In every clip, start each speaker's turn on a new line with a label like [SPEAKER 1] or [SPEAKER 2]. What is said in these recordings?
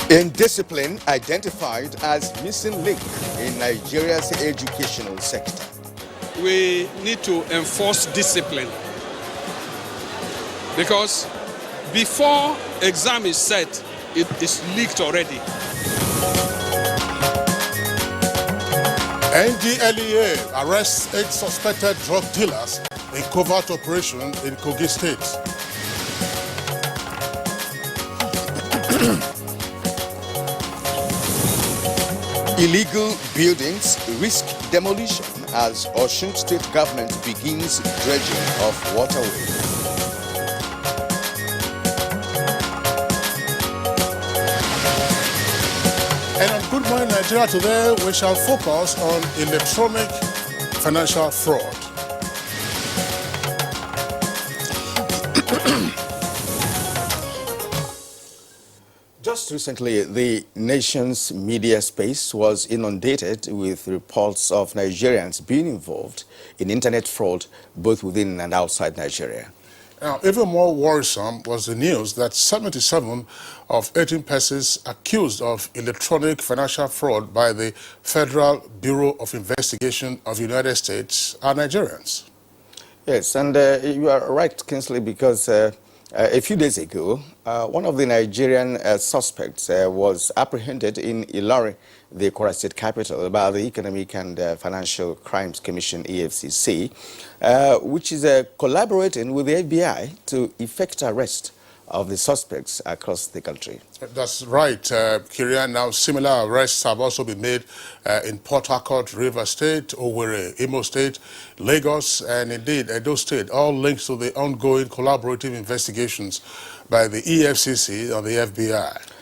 [SPEAKER 1] Indiscipline identified as missing link in Nigeria's educational sector.
[SPEAKER 2] We need to enforce discipline because before exam is set, it is leaked already.
[SPEAKER 3] NDLEA arrests 8 suspected drug dealers in covert operation in Kogi State.
[SPEAKER 1] Illegal buildings risk demolition as Osun State government begins dredging of waterway.
[SPEAKER 3] And on Good Morning Nigeria today, we shall focus on electronic financial fraud.
[SPEAKER 1] Just recently, the nation's media space was inundated with reports of Nigerians being involved in internet fraud both within and outside Nigeria.
[SPEAKER 3] Now, even more worrisome was the news that 77 of 18 persons accused of electronic financial fraud by the Federal Bureau of Investigation of the United States are Nigerians.
[SPEAKER 1] Yes, and you are right, Kingsley, because a few days ago, one of the Nigerian suspects was apprehended in Ilori, the Kwara State capital, by the Economic and Financial Crimes Commission, EFCC, which is collaborating with the FBI to effect arrest of the suspects across the country.
[SPEAKER 3] That's right, Kirian. Now, similar arrests have also been made in Port Harcourt, River State, Owerri, Imo State, Lagos, and indeed Edo State, all linked to the ongoing collaborative investigations by the EFCC and the FBI.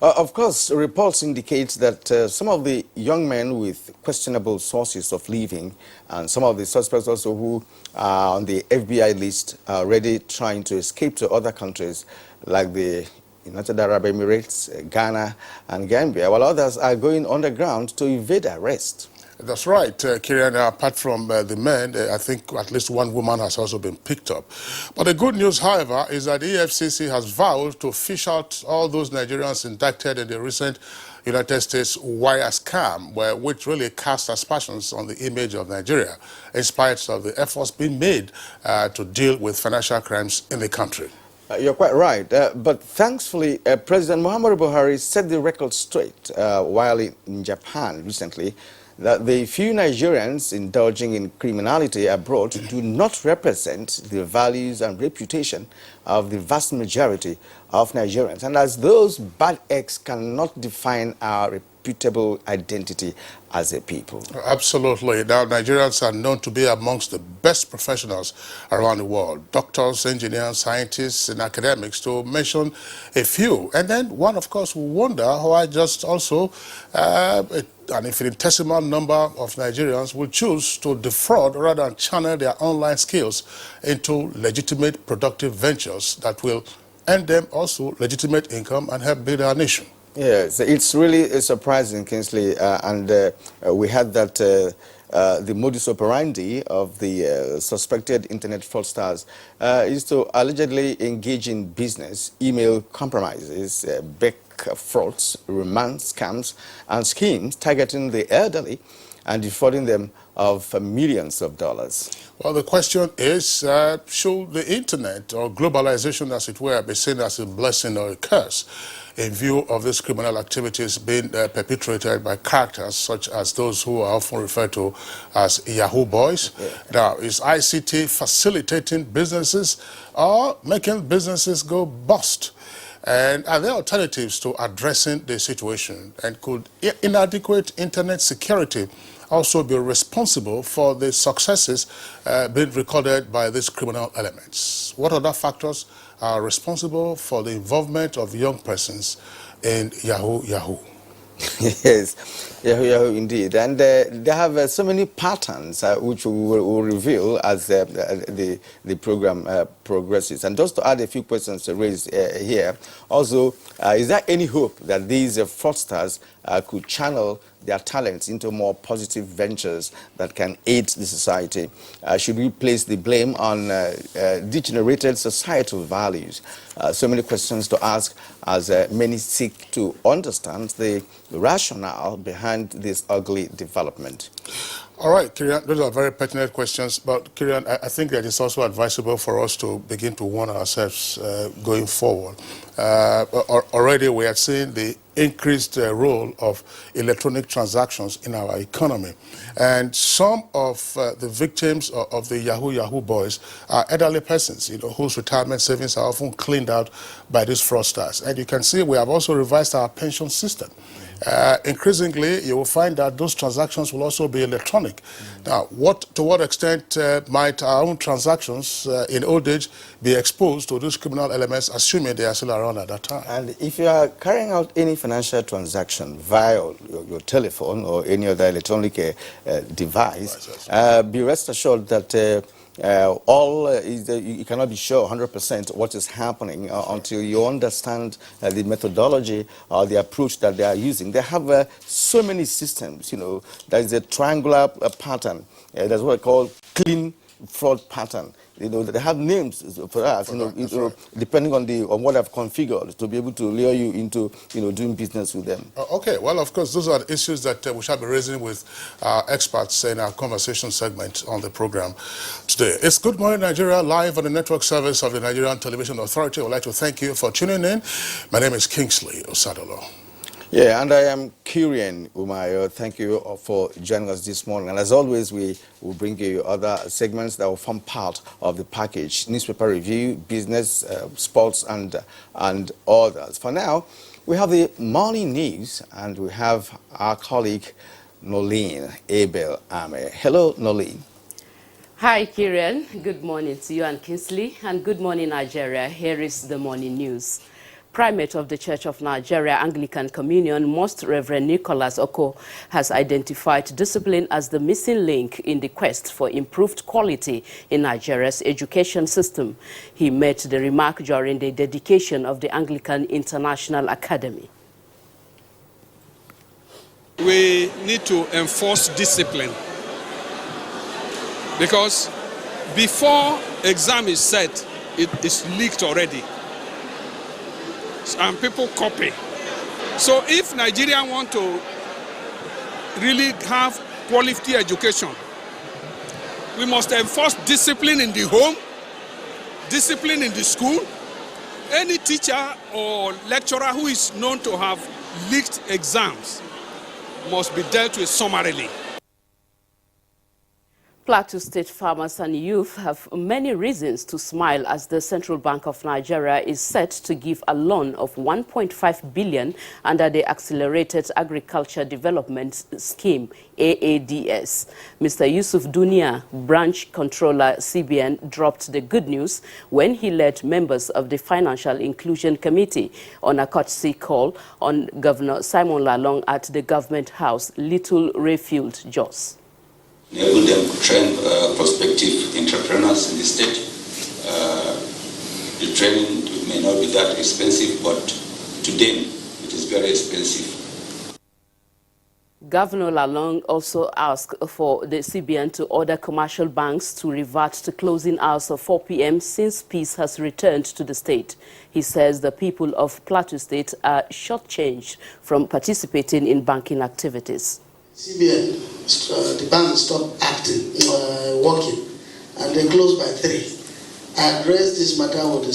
[SPEAKER 1] Of course, reports indicate that some of the young men with questionable sources of living and some of the suspects also who are on the FBI list are already trying to escape to other countries like the United Arab Emirates, Ghana and Gambia, while others are going underground to evade arrest.
[SPEAKER 3] That's right, Kirian. Apart from the men, I think at least one woman has also been picked up. But the good news, however, is that the EFCC has vowed to fish out all those Nigerians indicted in the recent United States wire scam, which really cast aspersions on the image of Nigeria, in spite of the efforts being made to deal with financial crimes in the country.
[SPEAKER 1] You're quite right, but thankfully, President Muhammadu Buhari set the record straight while in Japan recently, that the few Nigerians indulging in criminality abroad do not represent the values and reputation of the vast majority of Nigerians. And as those bad eggs cannot define our reputable identity as a people.
[SPEAKER 3] Absolutely. Now, Nigerians are known to be amongst the best professionals around the world. Doctors, engineers, scientists, and academics, to mention a few. And then one, of course, will wonder why just also an infinitesimal number of Nigerians will choose to defraud rather than channel their online skills into legitimate, productive ventures that will earn them also legitimate income and help build our nation.
[SPEAKER 1] Yes, it's really surprising, Kingsley, and we had that the modus operandi of the suspected internet fraudsters is to allegedly engage in business, email compromises, bank frauds, romance scams, and schemes targeting the elderly and defrauding them of millions of dollars.
[SPEAKER 3] Well, the question is, should the internet or globalization, as it were, be seen as a blessing or a curse in view of these criminal activities being perpetrated by characters such as those who are often referred to as Yahoo boys? Yeah. Now, is ICT facilitating businesses or making businesses go bust? And are there alternatives to addressing the situation? And could inadequate internet security also be responsible for the successes being recorded by these criminal elements? What other factors are responsible for the involvement of young persons in Yahoo?
[SPEAKER 1] Yes, Yahoo indeed. And they have so many patterns which we will reveal as the program progresses. And just to add a few questions raised here, also, is there any hope that these fraudsters could channel their talents into more positive ventures that can aid the society? Should we place the blame on degenerated societal values? So many questions to ask as many seek to understand the rationale behind this ugly development.
[SPEAKER 3] All right, Kirian, those are very pertinent questions. But Kirian, I think that it's also advisable for us to begin to warn ourselves going forward. Already we are seeing the increased role of electronic transactions in our economy. And some of the victims of the Yahoo boys are elderly persons, whose retirement savings are often cleaned out by these fraudsters. And you can see we have also revised our pension system. Increasingly, you will find that those transactions will also be electronic. Now, to what extent might our own transactions in old age be exposed to those criminal elements, assuming they are still around at that time?
[SPEAKER 1] And if you are carrying out any financial transaction via your telephone or any other electronic device, be rest assured that you cannot be sure 100% what is happening until you understand the methodology or the approach that they are using. They have so many systems, there is a triangular pattern. That's what I call clean fraud pattern. They have names for that,
[SPEAKER 3] right.
[SPEAKER 1] depending on what I've configured to be able to lure you into, doing business with them.
[SPEAKER 3] Okay, well, of course, those are the issues that we shall be raising with our experts in our conversation segment on the program today. It's Good Morning Nigeria, live on the network service of the Nigerian Television Authority. I would like to thank you for tuning in. My name is Kingsley Osadolo.
[SPEAKER 1] Yeah, and I am Kirian Umayo. Thank you for joining us this morning. And as always, we will bring you other segments that will form part of the package: newspaper review, business, sports, and others. For now, we have the morning news, and we have our colleague Nolene Abel Ame. Hello, Nolene.
[SPEAKER 4] Hi, Kirian. Good morning to you and Kingsley, and good morning, Nigeria. Here is the morning news. Primate of the Church of Nigeria Anglican Communion, Most Reverend Nicholas Oko, has identified discipline as the missing link in the quest for improved quality in Nigeria's education system. He made the remark during the dedication of the Anglican International Academy.
[SPEAKER 2] We need to enforce discipline, because before exam is set, it is leaked already, and people copy. So if Nigeria want to really have quality education, we must enforce discipline in the home, discipline in the school. Any teacher or lecturer who is known to have leaked exams must be dealt with summarily.
[SPEAKER 4] Plateau State farmers and youth have many reasons to smile as the Central Bank of Nigeria is set to give a loan of 1.5 billion under the Accelerated Agriculture Development Scheme, AADS. Mr. Yusuf Dunia, branch controller CBN, dropped the good news when he led members of the Financial Inclusion Committee on a courtesy call on Governor Simon Lalong at the Government House, Little Rayfield, Jos.
[SPEAKER 5] Enable them to train prospective entrepreneurs in the state. The training may not be that expensive, but to them it is very expensive.
[SPEAKER 4] Governor Lalong also asked for the CBN to order commercial banks to revert to closing hours of 4 p.m. since peace has returned to the state. He says the people of Plateau State are shortchanged from participating in banking activities.
[SPEAKER 6] CBN, the bank stopped working, and they closed by 3. I addressed this matter with the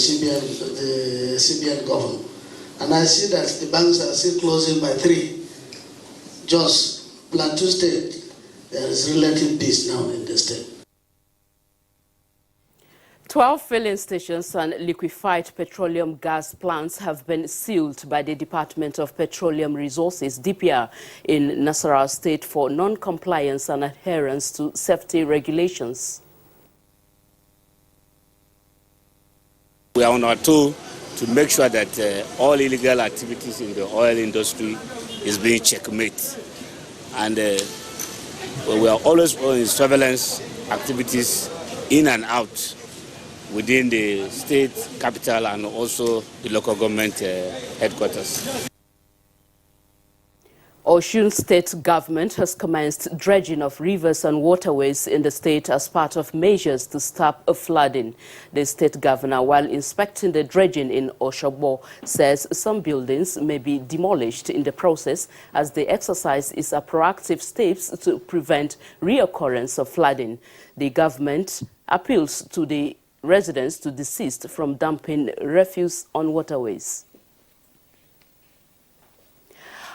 [SPEAKER 6] CBN governor, and I see that the banks are still closing by 3. Just Plateau State, there is relative peace now in the state.
[SPEAKER 4] 12 filling stations and liquefied petroleum gas plants have been sealed by the Department of Petroleum Resources, DPR, in Nasarawa State for non-compliance and adherence to safety regulations.
[SPEAKER 7] We are on our tool to make sure that all illegal activities in the oil industry is being checkmate. And we are always on surveillance activities in and out within the state capital and also the local government headquarters.
[SPEAKER 4] Osun State government has commenced dredging of rivers and waterways in the state as part of measures to stop flooding. The state governor, while inspecting the dredging in Osogbo, says some buildings may be demolished in the process as the exercise is a proactive steps to prevent reoccurrence of flooding. The government appeals to the residents to desist from dumping refuse on waterways.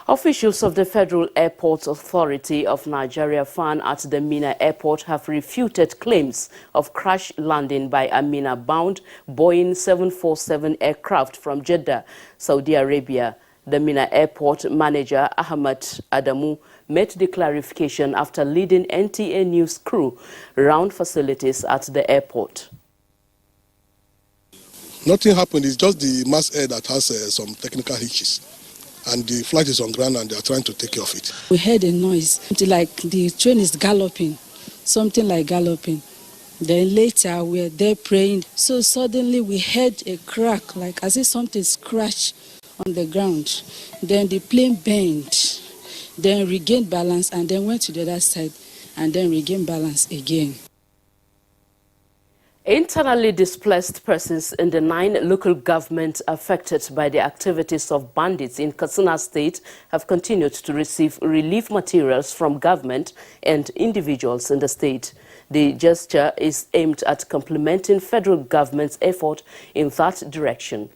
[SPEAKER 4] Officials of the Federal Airports Authority of Nigeria FAN at the Minna Airport have refuted claims of crash landing by a Minna-bound Boeing 747 aircraft from Jeddah, Saudi Arabia. The Minna Airport manager Ahmad Adamu made the clarification after leading NTA News crew around facilities at the airport.
[SPEAKER 8] Nothing happened. It's just the mass air that has some technical hitches. And the flight is on ground and they are trying to take care of it.
[SPEAKER 9] We heard a noise, like the train is galloping, something like galloping. Then later we were there praying. So suddenly we heard a crack, like as if something scratched on the ground. Then the plane bent, then regained balance and then went to the other side and then regained balance again.
[SPEAKER 4] Internally displaced persons in the 9 local governments affected by the activities of bandits in Katsina State have continued to receive relief materials from government and individuals in the state. The gesture is aimed at complementing federal government's effort in that direction.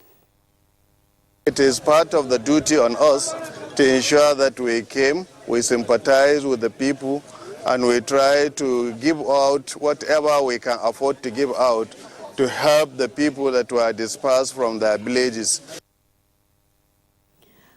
[SPEAKER 10] It is part of the duty on us to ensure that we sympathize with the people, and we try to give out whatever we can afford to give out to help the people that were dispersed from their villages.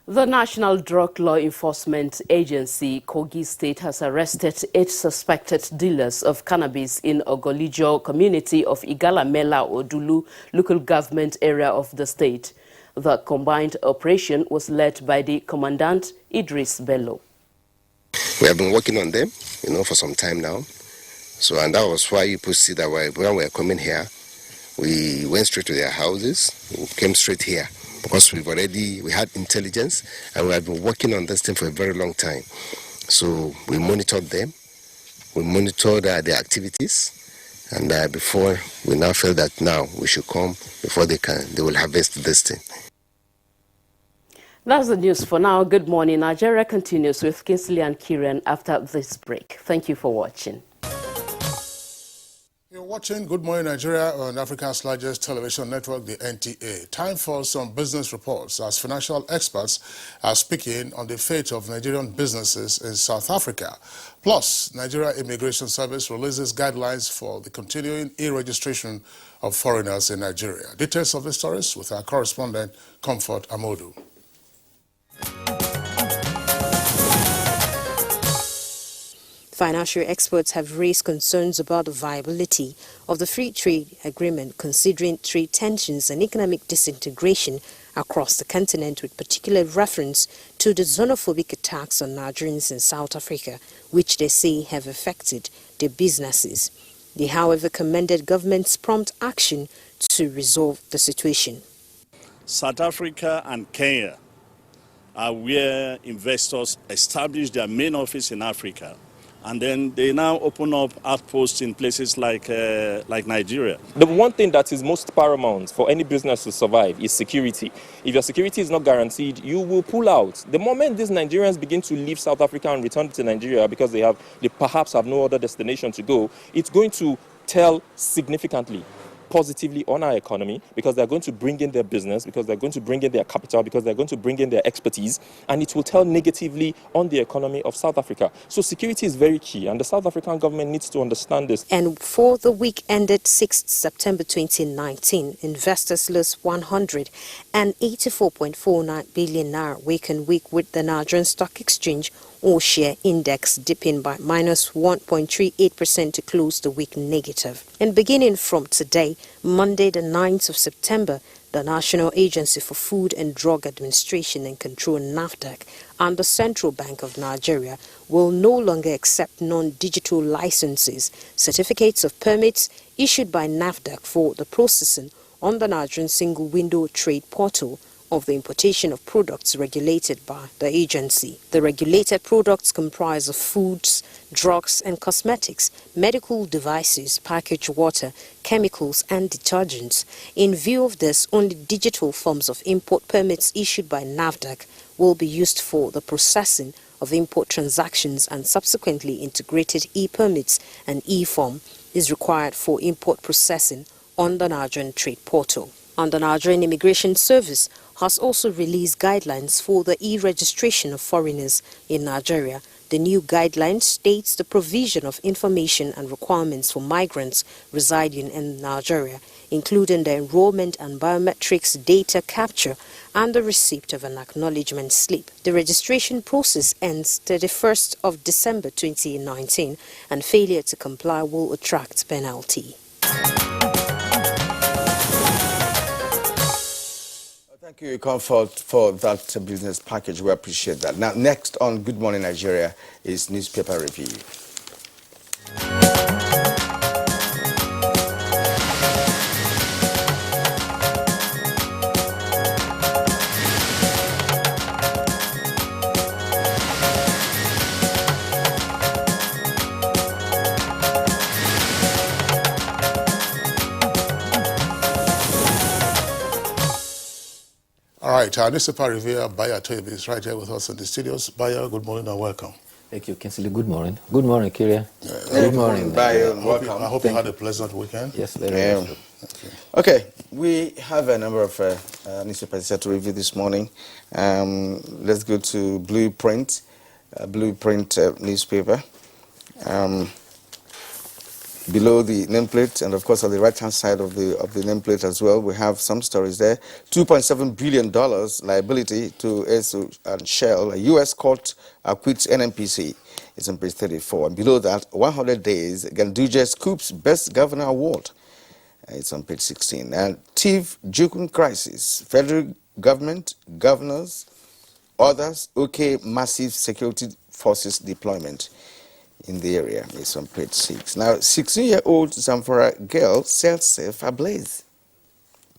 [SPEAKER 4] The National Drug Law Enforcement Agency, Kogi State, has arrested 8 suspected dealers of cannabis in Ogolijo community of Igalamela Odulu local government area of the state. The combined operation was led by the Commandant Idris Bello.
[SPEAKER 11] We have been working on them, for some time now. So, and that was why you could see that when we were coming here, we went straight to their houses. We came straight here because we had intelligence and we had been working on this thing for a very long time. So we monitored them, we monitored their activities, and before we now felt that now we should come before they will harvest this thing.
[SPEAKER 4] That's the news for now. Good morning. Nigeria continues with Kinsley and Kieran after this break. Thank you for watching.
[SPEAKER 3] You're watching Good Morning Nigeria on Africa's largest television network, the NTA. Time for some business reports as financial experts are speaking on the fate of Nigerian businesses in South Africa. Plus, Nigeria Immigration Service releases guidelines for the continuing e-registration of foreigners in Nigeria. Details of the stories with our correspondent, Comfort Amodu.
[SPEAKER 12] Financial experts have raised concerns about the viability of the free trade agreement, considering trade tensions and economic disintegration across the continent, with particular reference to the xenophobic attacks on Nigerians in South Africa, which they say have affected their businesses. They, however, commended government's prompt action to resolve the situation.
[SPEAKER 13] South Africa and Kenya are where investors establish their main office in Africa, and then they now open up outposts in places like Nigeria.
[SPEAKER 14] The one thing that is most paramount for any business to survive is security. If your security is not guaranteed, you will pull out. The moment these Nigerians begin to leave South Africa and return to Nigeria because they perhaps have no other destination to go, it's going to tell significantly positively on our economy, because they're going to bring in their business, because they're going to bring in their capital, because they're going to bring in their expertise, and it will tell negatively on the economy of South Africa. So security is very key, and the South African government needs to understand this.
[SPEAKER 12] And for the week ended 6th September 2019, investors lost 184.49 billion naira week on week, with the Nigerian Stock Exchange all-share index dipping by minus 1.38% to close the week negative. And beginning from today, Monday the 9th of September, the National Agency for Food and Drug Administration and Control, NAFDAC, and the Central Bank of Nigeria will no longer accept non-digital licenses, certificates of permits issued by NAFDAC for the processing on the Nigerian Single Window Trade Portal, of the importation of products regulated by the agency. The regulated products comprise of foods, drugs and cosmetics, medical devices, packaged water, chemicals and detergents. In view of this, only digital forms of import permits issued by NAFDAC will be used for the processing of import transactions, and subsequently integrated e-permits and e-form is required for import processing on the Nigerian Trade Portal. And the Nigerian Immigration Service has also released guidelines for the e-registration of foreigners in Nigeria. The new guideline states the provision of information and requirements for migrants residing in Nigeria, including the enrollment and biometrics data capture and the receipt of an acknowledgement slip. The registration process ends 31st of December 2019, and failure to comply will attract penalty.
[SPEAKER 1] Thank you, Comfort, for that business package. We appreciate that. Now, next on Good Morning Nigeria is newspaper review.
[SPEAKER 3] All right, our newspaper reviewer, Baya Toyebe, is right here with us in the studios. Baya, good morning and welcome.
[SPEAKER 15] Thank you, Kinsley. Good morning. Good morning, Kyria.
[SPEAKER 1] Good morning, Baya. Welcome.
[SPEAKER 3] I hope you had a pleasant weekend.
[SPEAKER 15] Yes, very much.
[SPEAKER 1] Okay, we have a number of newspapers to review this morning. Let's go to Blueprint newspaper. Below the nameplate, and of course on the right-hand side of the nameplate as well, we have some stories there. $2.7 billion liability to ESO and Shell. A U.S. court acquits NNPC. It's on page 34. And below that, 100 days, Ganduje scoops Best Governor Award. It's on page 16. And Tiv Jukun crisis. Federal government, governors, others, okay, massive security forces deployment in the area. It's on page 6. Now, 16-year-old Zamfara girl sets self ablaze.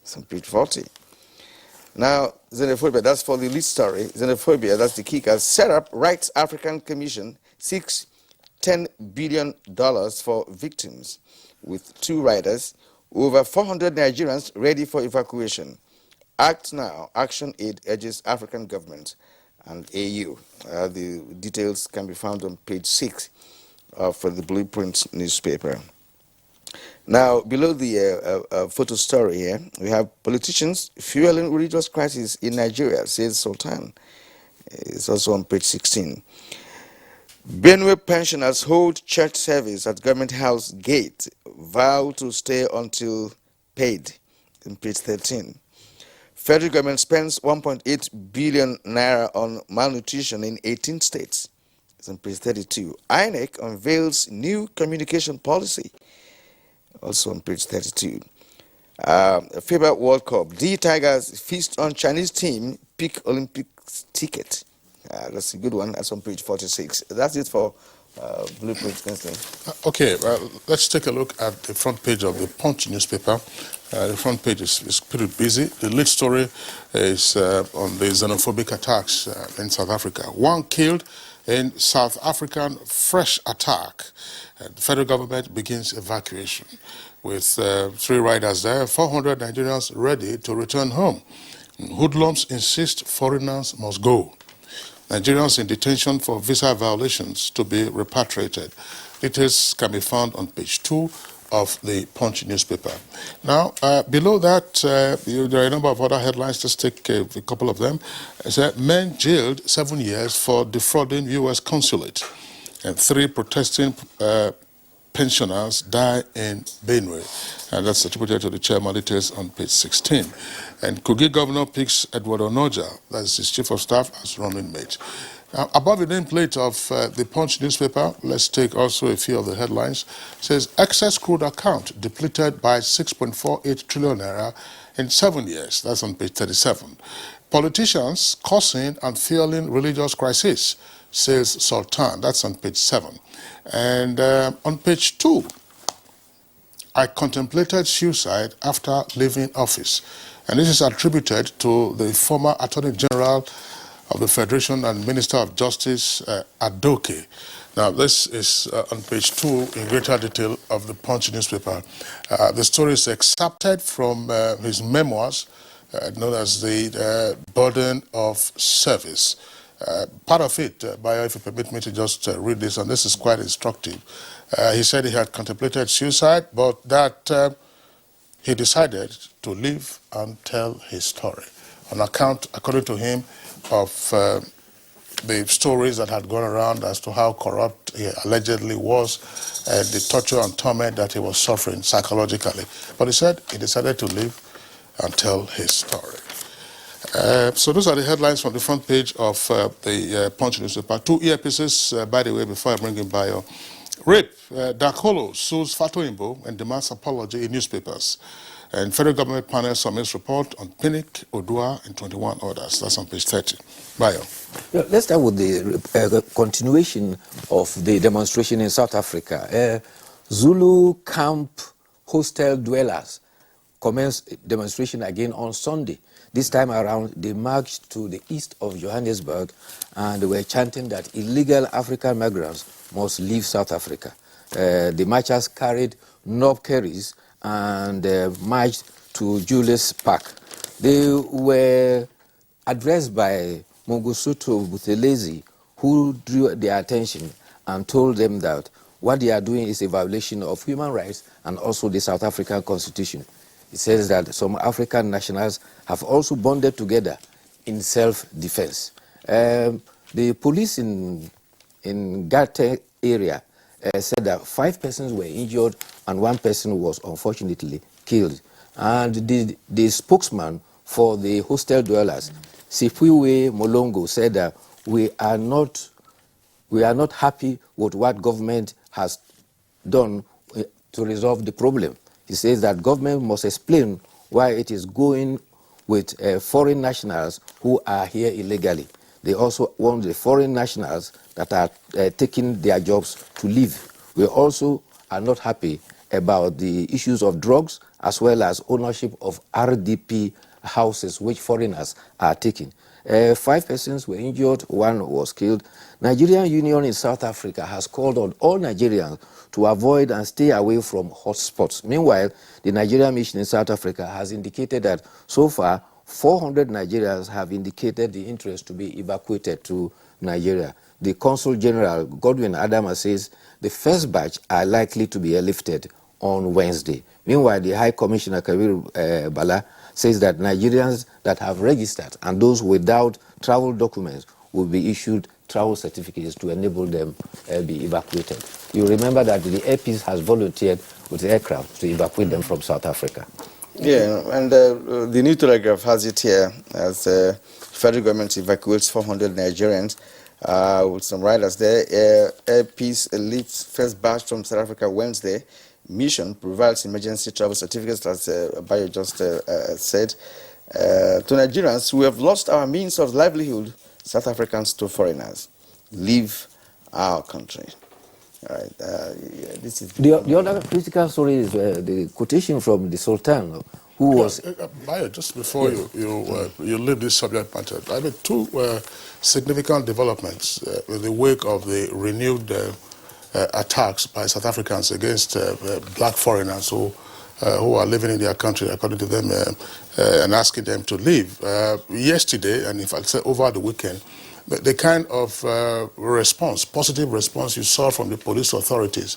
[SPEAKER 1] It's on page 40. Now, xenophobia, that's for the lead story. Xenophobia, that's the kicker. Set up Rights African Commission, seeks $10 billion for victims. With 2 riders, over 400 Nigerians ready for evacuation. Act now, Action Aid urges African government and AU. The details can be found on page 6 for the Blueprint newspaper. Now, below the photo story here, we have politicians fueling religious crisis in Nigeria, says Sultan. It's also on page 16. Benue pensioners hold church service at Government House gate, vow to stay until paid, in page 13. Federal government spends 1.8 billion naira on malnutrition in 18 states. It's on page 32. INEC unveils new communication policy. Also on page 32. FIBA World Cup. D Tigers feast on Chinese team, pick Olympics ticket. That's a good one. That's on page 46. That's it for Blueprint.
[SPEAKER 3] Okay, let's take a look at the front page of the Punch newspaper. The front page is pretty busy. The lead story is on the xenophobic attacks in South Africa. 1 killed in South African fresh attack. The federal government begins evacuation with 3 riders there, 400 Nigerians ready to return home. Hoodlums insist foreigners must go. Nigerians in detention for visa violations to be repatriated. Details can be found on page 2 of the Punch newspaper. Now, below that, there are a number of other headlines. Let's take a couple of them. It says, men jailed 7 years for defrauding U.S. consulate. And 3 protesting pensioners die in Benue. And that's attributed to the chairman. Details on page 16. And Kogi governor picks Edward Onoja, that's his chief of staff, as running mate. Now, above the nameplate of the Punch newspaper, let's take also a few of the headlines. It says, excess crude account depleted by 6.48 trillion naira in 7 years. That's on page 37. Politicians causing and fueling religious crisis, says Sultan. That's on page 7. And on page 2, I contemplated suicide after leaving office. And this is attributed to the former Attorney General of the Federation and Minister of Justice, Adoke. Now, this is on page 2 in greater detail of the Punch newspaper. The story is excerpted from his memoirs, known as the Burden of Service. Part of it, Bayo, if you permit me to just read this, and this is quite instructive. He said he had contemplated suicide, but that he decided to live and tell his story on account, according to him, of the stories that had gone around as to how corrupt he allegedly was, the torture and torment that he was suffering psychologically. But he said he decided to live and tell his story. So those are the headlines from the front page of the Punch newspaper. 2 earpieces, by the way, before I bring in Bayo. Rape, Dakolo sues Fatoyinbo and demands apology in newspapers. And federal government panel submits report on Pinnick, Odua, and 21 others. That's on page 30. Bayo.
[SPEAKER 15] Yeah, let's start with the continuation of the demonstration in South Africa. Zulu camp hostel dwellers commenced demonstration again on Sunday. This time around, they marched to the east of Johannesburg and they were chanting that illegal African migrants must leave South Africa. The marchers carried knob carries and marched to Julius Park. They were addressed by Mangosuthu Buthelezi, who drew their attention and told them that what they are doing is a violation of human rights and also the South African Constitution. It says that some African nationals have also bonded together in self-defense. The police in Gauteng area said that 5 persons were injured and 1 person was unfortunately killed. And the spokesman for the hostel dwellers, Sifiwe Molongo, said that we are not happy with what government has done to resolve the problem. He says that government must explain why it is going with foreign nationals who are here illegally. They also want the foreign nationals that are taking their jobs to leave. We also are not happy about the issues of drugs as well as ownership of RDP houses which foreigners are taking. 5 persons were injured, 1 was killed. Nigerian Union in South Africa has called on all Nigerians to avoid and stay away from hotspots. Meanwhile, the Nigerian mission in South Africa has indicated that so far 400 Nigerians have indicated the interest to be evacuated to Nigeria. The Consul General, Godwin Adama, says the first batch are likely to be airlifted on Wednesday. Meanwhile, the High Commissioner Kabir Bala says that Nigerians that have registered and those without travel documents will be issued travel certificates to enable them be evacuated. You remember that the Air Peace has volunteered with aircraft to evacuate them from South Africa.
[SPEAKER 1] Yeah, and the New Telegraph has it here as the federal government evacuates 400 Nigerians with some riders there. Air Peace lifts first batch from South Africa Wednesday. Mission provides emergency travel certificates, as Bayo just said, to Nigerians who have lost our means of livelihood. South Africans to foreigners, leave our country. All right, this is
[SPEAKER 15] the other critical story is the quotation from the Sultan, who was.
[SPEAKER 3] Bayo, just before you leave this subject matter, I mean 2 significant developments in the wake of the renewed attacks by South Africans against black foreigners who are living in their country, according to them, and asking them to leave. Yesterday, and in fact, over the weekend, the kind of response, positive response you saw from the police authorities,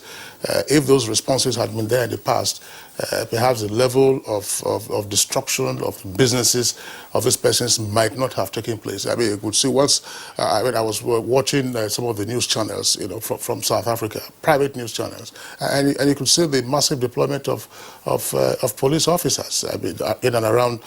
[SPEAKER 3] if those responses had been there in the past, perhaps the level of destruction of businesses of these persons might not have taken place. I mean, you could see once, I was watching some of the news channels, from South Africa, private news channels, and you could see the massive deployment of police officers, I mean, in and around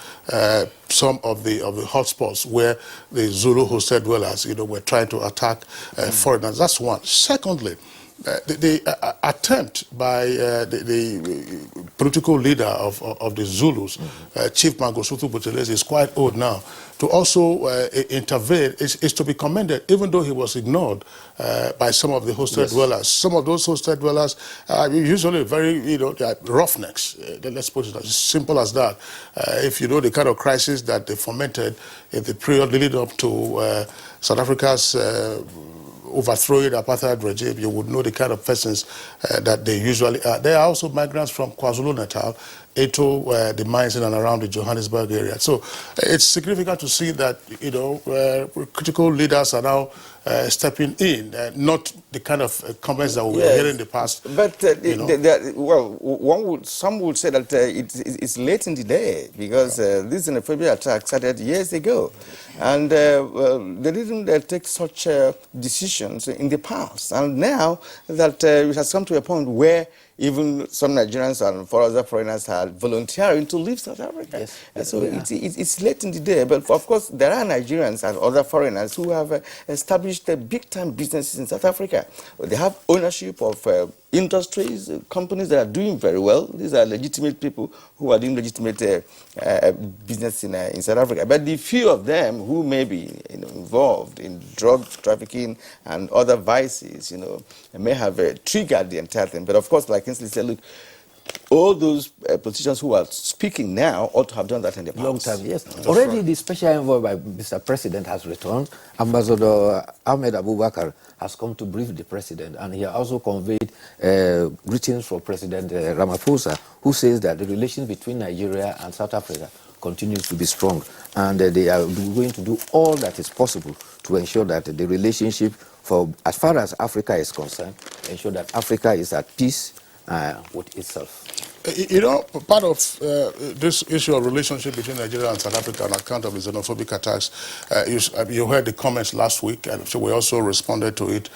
[SPEAKER 3] some of the hotspots where the Zulu hostel dwellers, were trying to attack foreigners. That's one. Secondly, the attempt by the political leader of the Zulus, Chief Mangosuthu Buthelezi, is quite old now, to also intervene is to be commended, even though he was ignored by some of the hostel dwellers. Some of those hostel dwellers are usually very, roughnecks. Let's put it as simple as that. If you know the kind of crisis that they fomented in the period leading up to South Africa's overthrowing the apartheid regime, you would know the kind of persons that they usually are. There are also migrants from KwaZulu-Natal into the mines in and around the Johannesburg area. So it's significant to see that, critical leaders are now stepping in, not the kind of comments that we were hearing in the past.
[SPEAKER 1] But, some would say that it's late in the day, because this xenophobia attack started years ago. And they didn't take such decisions in the past. And now that it has come to a point where even some Nigerians and other foreigners are volunteering to leave South Africa. So it's late in the day. But of course, there are Nigerians and other foreigners who have established big-time businesses in South Africa. They have ownership of industries, companies that are doing very well. These are legitimate people who are doing legitimate business in South Africa. But the few of them who may be involved in drug trafficking and other vices, may have triggered the entire thing. But of course, like Kinsley said, look, all those politicians who are speaking now ought to have done that in the past.
[SPEAKER 15] Long time, yes. Already the special envoy by Mr. President has returned. Ambassador Ahmed Abubakar has come to brief the president, and he also conveyed greetings from President Ramaphosa, who says that the relations between Nigeria and South Africa continues to be strong, and they are going to do all that is possible to ensure that the relationship, for as far as Africa is concerned, ensure that Africa is at peace with itself.
[SPEAKER 3] Part of this issue of relationship between Nigeria and South Africa on account of the xenophobic attacks, you heard the comments last week, and so we also responded to it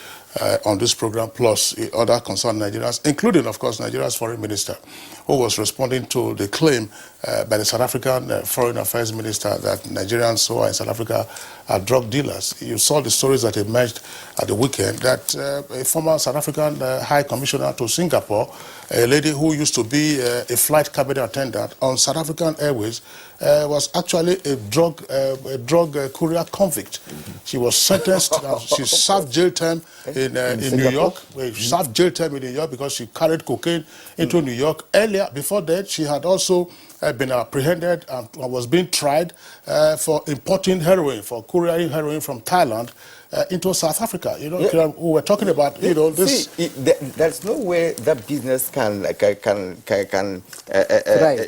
[SPEAKER 3] on this program, plus other concerned Nigerians, including, of course, Nigeria's foreign minister, who was responding to the claim by the South African foreign affairs minister that Nigerians who are in South Africa are drug dealers. You saw the stories that emerged at the weekend that a former South African high commissioner to Singapore, a lady who used to be a flight cabin attendant on South African Airways, was actually a drug courier convict. She was sentenced, she served jail time in New York. She served jail time in New York because she carried cocaine into New York. Earlier, before that, she had also been apprehended and was being tried for importing heroin, for couriering heroin from Thailand into South Africa. We were talking about, this.
[SPEAKER 1] See, there's no way that business can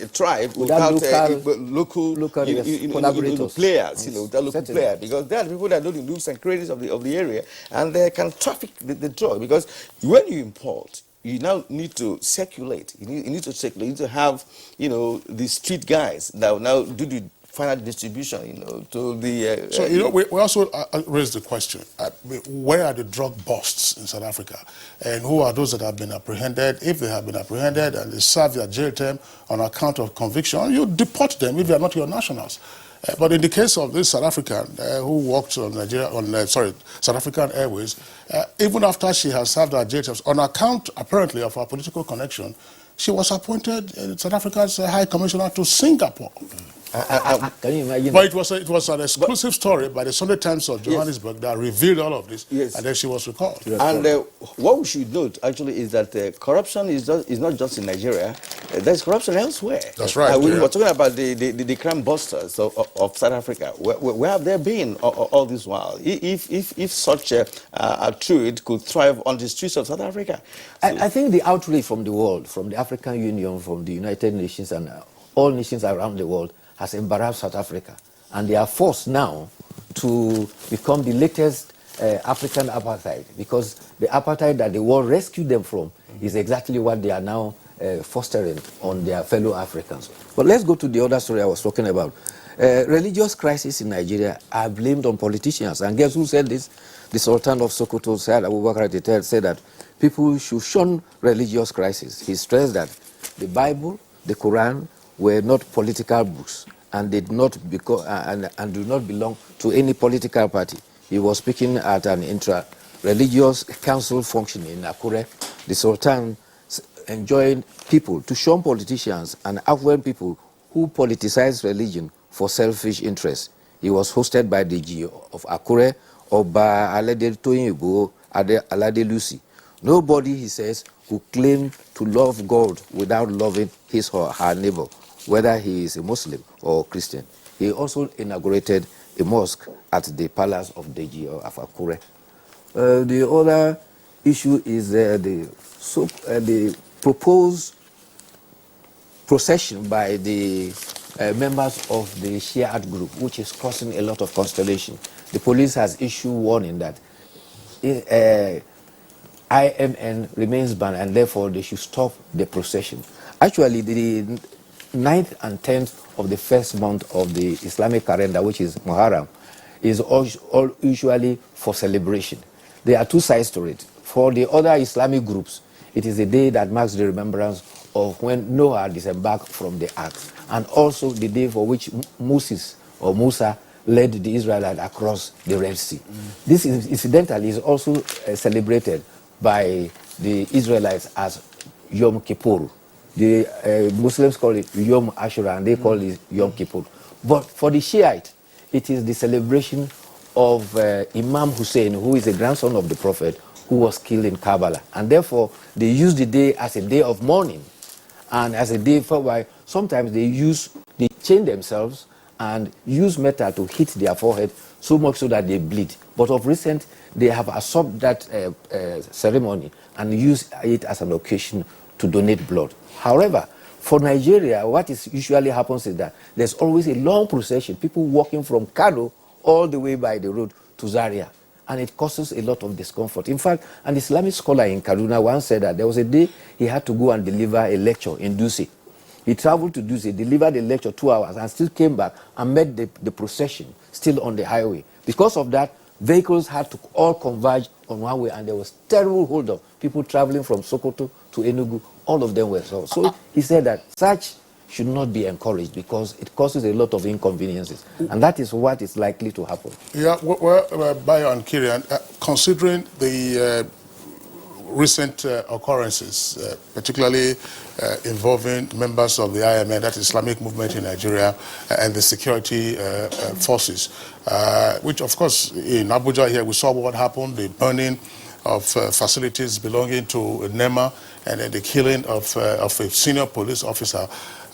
[SPEAKER 1] thrive without local players, without local players, because there are people that know the nooks and crannies of the area, and they can traffic the drug. Because when you import, you now need to circulate. You need to circulate. You need to have, the street guys that will now do the final distribution, to the...
[SPEAKER 3] So, we also raised the question, where are the drug busts in South Africa? And who are those that have been apprehended? If they have been apprehended and they serve their jail term on account of conviction, you deport them if they are not your nationals. But in the case of this South African who worked on South African Airways, even after she has served her jail terms, on account, apparently, of her political connection, she was appointed South Africa's High Commissioner to Singapore.
[SPEAKER 15] Can you imagine?
[SPEAKER 3] But it was an exclusive story by the Sunday Times of Johannesburg that revealed all of this, and then she was recalled.
[SPEAKER 1] And what we should note, actually, is that corruption is not just in Nigeria. There's corruption elsewhere.
[SPEAKER 3] That's right.
[SPEAKER 1] We were talking about the crime busters of South Africa. Where have they been all this while? If such a trade could thrive on the streets of South Africa.
[SPEAKER 15] I think the outrage from the world, from the African Union, from the United Nations, and all nations around the world, has embarrassed South Africa, and they are forced now to become the latest African apartheid, because the apartheid that the world rescued them from is exactly what they are now fostering on their fellow Africans. But let's go to the other story I was talking about. Religious crisis in Nigeria are blamed on politicians, and guess who said this? The Sultan of Sokoto, Said Abubakar III, said that people should shun religious crisis. He stressed that the Bible, the Quran, were not political books and did not and do not belong to any political party. He was speaking at an religious council function in Akure, the Sultan enjoined people to shun politicians and affluent people who politicize religion for selfish interests. He was hosted by the G of Akure, Oba Alade Toyinbo Alade Lucy. Nobody, he says, who claimed to love God without loving his or her neighbor, whether he is a Muslim or Christian. He also inaugurated a mosque at the palace of Deji of Akure. The other issue is the proposed procession by the members of the Shiite group, which is causing a lot of consternation. The police has issued warning that IMN remains banned and therefore they should stop the procession. Actually, the 9th and 10th of the first month of the Islamic calendar, which is Muharram, is usually for celebration. There are two sides to it. For the other Islamic groups, it is a day that marks the remembrance of when Noah disembarked from the ark, and also the day for which Musa led the Israelites across the Red Sea. This incidentally is also celebrated by the Israelites as Yom Kippur. The Muslims call it Yom Ashura and they call it Yom Kippur. But for the Shiite, it is the celebration of Imam Hussein, who is the grandson of the Prophet, who was killed in Karbala. And therefore, they use the day as a day of mourning and as a day for why sometimes they chain themselves and use metal to hit their forehead so much so that they bleed. But of recent, they have absorbed that ceremony and use it as an occasion to donate blood. However, for Nigeria, what usually happens is that there's always a long procession, people walking from Kano all the way by the road to Zaria, and it causes a lot of discomfort. In fact, an Islamic scholar in Kaduna once said that there was a day he had to go and deliver a lecture in Dutse. He traveled to Dutse, delivered the lecture 2 hours, and still came back and met the procession still on the highway. Because of that, vehicles had to all converge on one way, and there was terrible hold-up. People traveling from Sokoto to Enugu, all of them were so. So he said that such should not be encouraged because it causes a lot of inconveniences, and that is what is likely to happen.
[SPEAKER 3] Yeah, well, Bayo and Kirian, considering the recent occurrences, particularly involving members of the IMN, that Islamic movement in Nigeria, and the security forces, which of course in Abuja here we saw what happened, the burning of facilities belonging to NEMA, and then the killing of a senior police officer.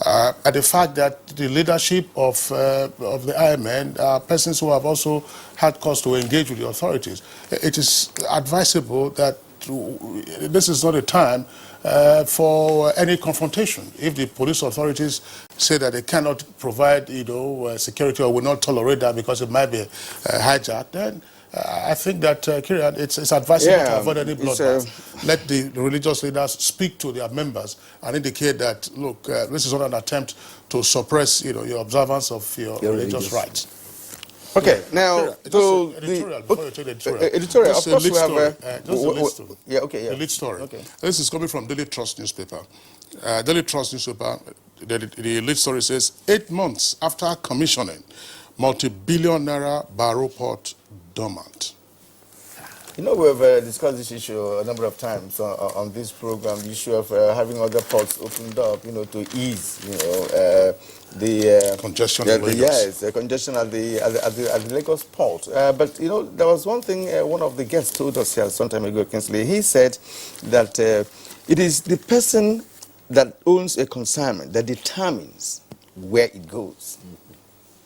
[SPEAKER 3] And the fact that the leadership of the IMN are persons who have also had cause to engage with the authorities. It is advisable that this is not a time for any confrontation. If the police authorities say that they cannot provide, security or will not tolerate that because it might be hijacked, then I think that, Kirian, it's advisable to avoid any bloodbath. Let the religious leaders speak to their members and indicate that, look, this is not an attempt to suppress, your observance of your religious rights.
[SPEAKER 1] Okay, now
[SPEAKER 3] to editorial, before you take the editorial,
[SPEAKER 1] of course we have
[SPEAKER 3] just a lead story.
[SPEAKER 1] Yeah, okay, yeah.
[SPEAKER 3] The lead story.
[SPEAKER 1] Okay.
[SPEAKER 3] This is coming from Daily Trust newspaper. Daily Trust newspaper, the lead story says, 8 months after commissioning, multi-billion naira Barrow port dormant.
[SPEAKER 1] We've discussed this issue a number of times on this program, the issue of having other ports opened up, to ease, the
[SPEAKER 3] congestion at Lagos.
[SPEAKER 1] Yes, the congestion at the Lagos port. But, there was one thing one of the guests told us here some time ago, Kinsley. He said that it is the person that owns a consignment that determines where it goes.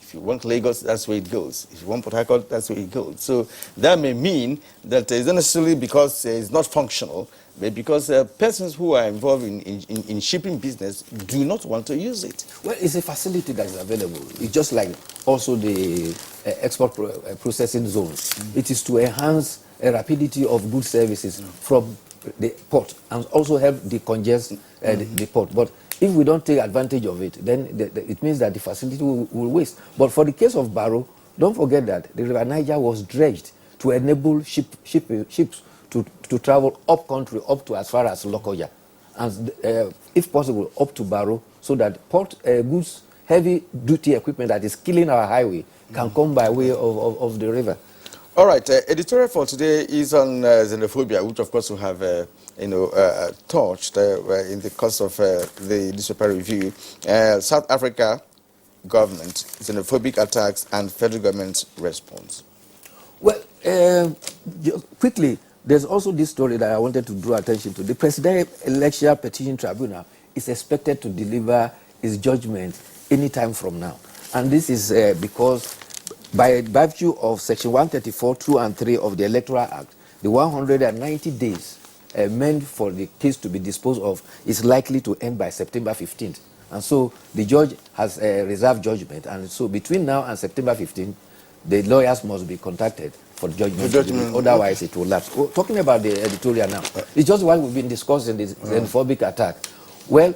[SPEAKER 1] If you want Lagos, that's where it goes. If you want Port Harcourt, that's where it goes. So that may mean that it's not necessarily because it's not functional, but because persons who are involved in shipping business do not want to use it.
[SPEAKER 15] Well, it's a facility that is available. It's just like also the export processing zones. It is to enhance a rapidity of good services from the port and also help decongest the port. But if we don't take advantage of it, then it means that the facility will waste. But for the case of Barrow, don't forget that the River Niger was dredged to enable ships to travel up country, up to as far as Lokoja, and if possible, up to Barrow, so that port goods, heavy duty equipment that is killing our highway can come by way of the river.
[SPEAKER 1] All right, editorial for today is on xenophobia, which of course we have, touched in the course of the newspaper review. South Africa government, xenophobic attacks, and federal government's response.
[SPEAKER 15] Well, quickly, there's also this story that I wanted to draw attention to. The Presidential Election Petition Tribunal is expected to deliver its judgment any time from now. And this is because by virtue of Section 134, 2 and 3 of the Electoral Act, the 190 days meant for the case to be disposed of is likely to end by September 15th. And so the judge has reserved judgment. And so between now and September 15th, the lawyers must be contacted for judgment. Otherwise, it will lapse. Oh, talking about the editorial now, it's just why we've been discussing this xenophobic attack. Well,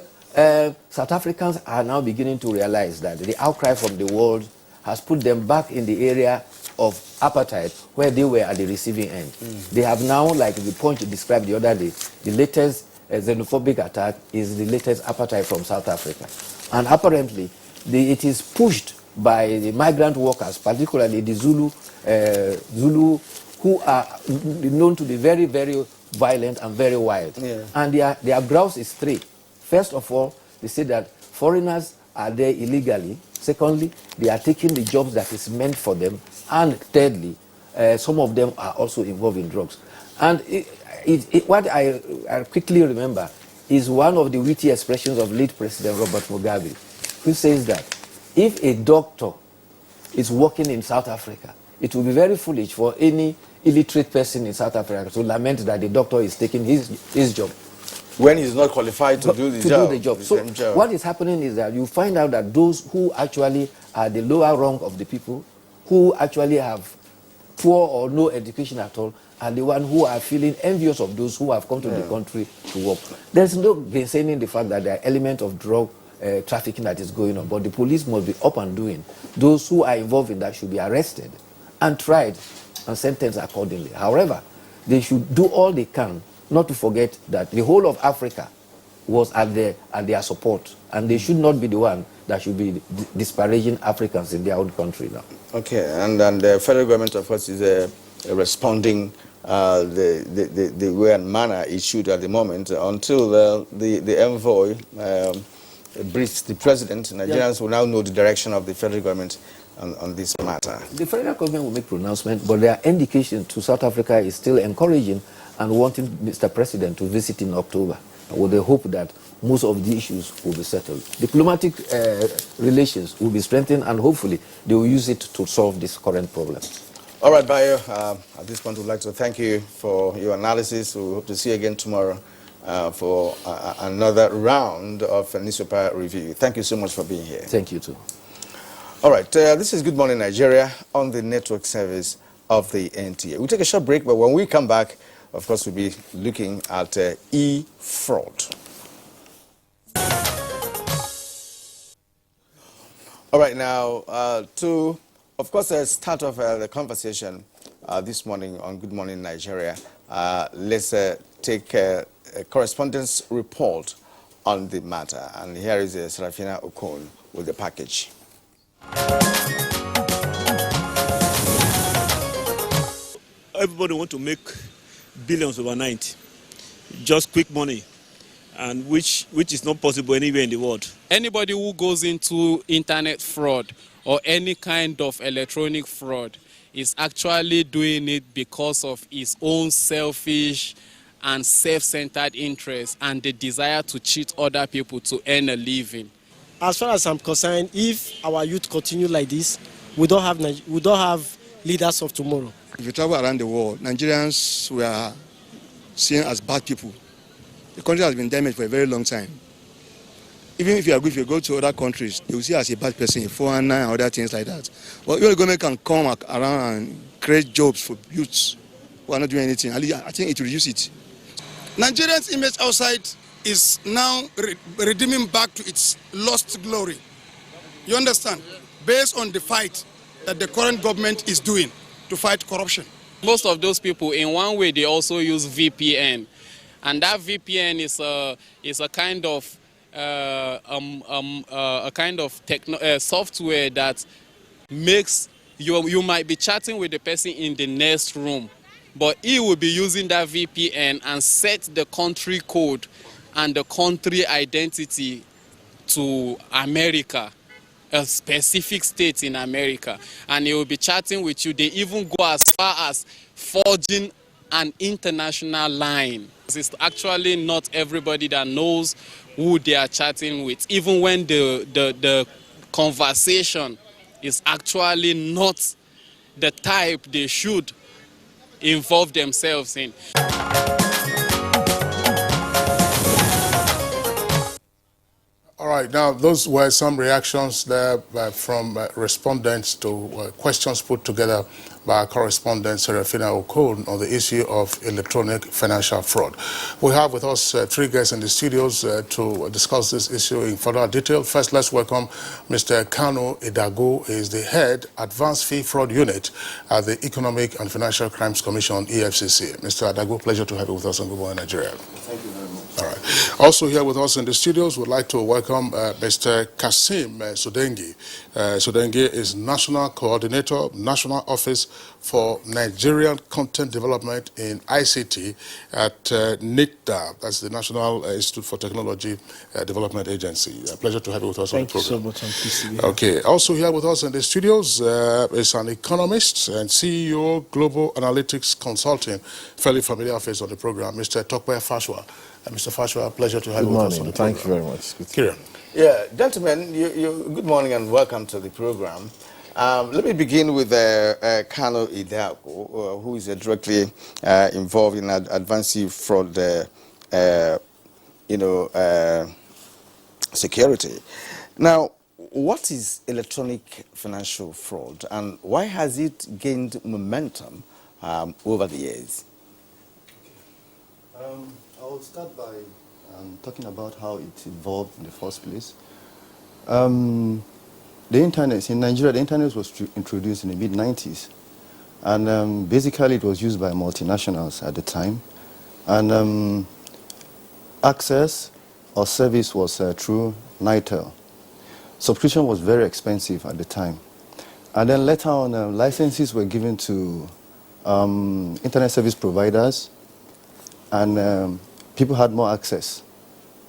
[SPEAKER 15] South Africans are now beginning to realize that the outcry from the world has put them back in the area of apartheid where they were at the receiving end. They have now, like the point you described the other day, the latest xenophobic attack is the latest apartheid from South Africa. And apparently, it is pushed by the migrant workers, particularly the Zulu, who are known to be very, very violent and very wild. Yeah. And their grouse is three. First of all, they say that foreigners are there illegally. Secondly, they are taking the jobs that is meant for them. And thirdly, some of them are also involved in drugs. And what I quickly remember is one of the witty expressions of late President Robert Mugabe, who says that if a doctor is working in South Africa, it will be very foolish for any illiterate person in South Africa to lament that the doctor is taking his job.
[SPEAKER 1] When he's not qualified to do the job.
[SPEAKER 15] So what is happening is that you find out that those who actually are the lower rung of the people, who actually have poor or no education at all, are the ones who are feeling envious of those who have come to the country to work. There's no gainsaying the fact that there are elements of drug trafficking that is going on, but the police must be up and doing. Those who are involved in that should be arrested and tried and sentenced accordingly. However, they should do all they can not to forget that the whole of Africa was at their support, and they should not be the one that should be disparaging Africans in their own country now.
[SPEAKER 1] Okay, and the federal government, of course, is responding the way and manner it should at the moment until the envoy briefs the president. Nigerians will now know the direction of the federal government on this matter.
[SPEAKER 15] The federal government will make pronouncement, but their indication to South Africa is still encouraging and wanting Mr. President to visit in October with the hope that most of the issues will be settled. Diplomatic relations will be strengthened, and hopefully they will use it to solve this current problem.
[SPEAKER 1] All right, Bayo, at this point, we'd like to thank you for your analysis. We hope to see you again tomorrow for another round of a newspaper review. Thank you so much for being here.
[SPEAKER 15] Thank you, too.
[SPEAKER 1] All right, this is Good Morning Nigeria on the network service of the NTA. We'll take a short break, but when we come back, of course, we'll be looking at e-fraud. All right, now, to, of course, start off the conversation this morning on Good Morning Nigeria, let's take a correspondence report on the matter. And here is Serafina Okon with the package.
[SPEAKER 16] Everybody wants to make billions overnight, just quick money, and which is not possible anywhere in the world.
[SPEAKER 2] Anybody who goes into internet fraud or any kind of electronic fraud is actually doing it because of his own selfish and self-centered interest and the desire to cheat other people to earn a living.
[SPEAKER 17] As far as I'm concerned, if our youth continue like this, we don't have leaders of tomorrow.
[SPEAKER 18] If you travel around the world, Nigerians were seen as bad people. The country has been damaged for a very long time. Even if you go to other countries, they will see as a bad person, a foreigner and other things like that. But your government can come around and create jobs for youths who are not doing anything. I think it will reduce it.
[SPEAKER 19] Nigerians' image outside is now redeeming back to its lost glory. You understand? Based on the fight that the current government is doing to fight corruption.
[SPEAKER 2] Most of those people, in one way, they also use VPN, and that VPN is a kind of software that makes
[SPEAKER 20] You might be chatting with the person in the next room, but he will be using that VPN and set the country code and the country identity to America, a specific state in America, and he will be chatting with you. They even go as far as forging an international line. It's actually not everybody that knows who they are chatting with, even when the conversation is actually not the type they should involve themselves in.
[SPEAKER 3] All right, now those were some reactions there from respondents to questions put together by our correspondent Serafina Okon on the issue of electronic financial fraud. We have with us three guests in the studios to discuss this issue in further detail. First, let's welcome Mr. Kano Idago. He is the head Advanced Fee Fraud Unit at the Economic and Financial Crimes Commission, EFCC. Mr. Idago, pleasure to have you with us on Good Morning Nigeria.
[SPEAKER 21] Thank you very much.
[SPEAKER 3] All right. Also here with us in the studios, we'd like to welcome Mr. Kasim Sodengi. Sodengi is National Coordinator, National Office for Nigerian Content Development in ICT at NITDA. That's the National Institute for Technology Development Agency. Pleasure to have you with us on the program.
[SPEAKER 21] Thank you so much. I'm pleased to be here.
[SPEAKER 3] Okay. Also here with us in the studios is an economist and CEO, Global Analytics Consulting, fairly familiar face on the program, Mr. Tokwe Fashwa. Mr. Fashwa, pleasure to have you with us on the program.
[SPEAKER 21] Thank you very much.
[SPEAKER 3] Kieran.
[SPEAKER 1] Yeah, gentlemen, good morning and welcome to the program. Let me begin with Kano Idago, who is directly involved in advancing fraud, security. Now, what is electronic financial fraud, and why has it gained momentum over the years?
[SPEAKER 21] I will start by talking about how it evolved in the first place. The internet, in Nigeria, the internet was introduced in the mid-90s. And basically it was used by multinationals at the time. And access or service was through NITEL. Subscription was very expensive at the time. And then later on, licenses were given to internet service providers, and people had more access.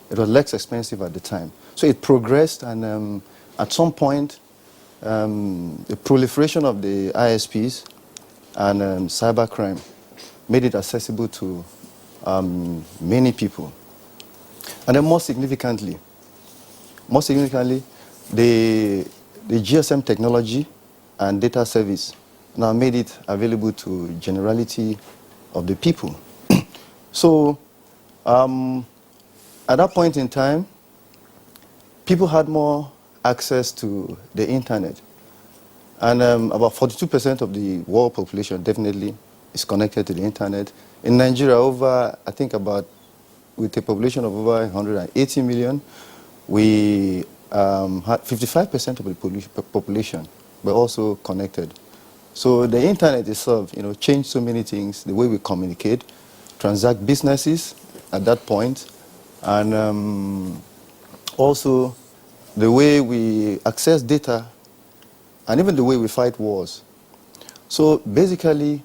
[SPEAKER 21] It was less expensive at the time. So it progressed, and at some point, the proliferation of the ISPs and cybercrime made it accessible to many people. And then more significantly, the GSM technology and data service now made it available to generality of the people. So at that point in time, people had more access to the internet. And about 42% of the world population definitely is connected to the internet. In Nigeria, with a population of over 180 million, we had 55% of the population were also connected. So the internet itself, changed so many things, the way we communicate, transact businesses at that point, and also the way we access data, and even the way we fight wars. So basically,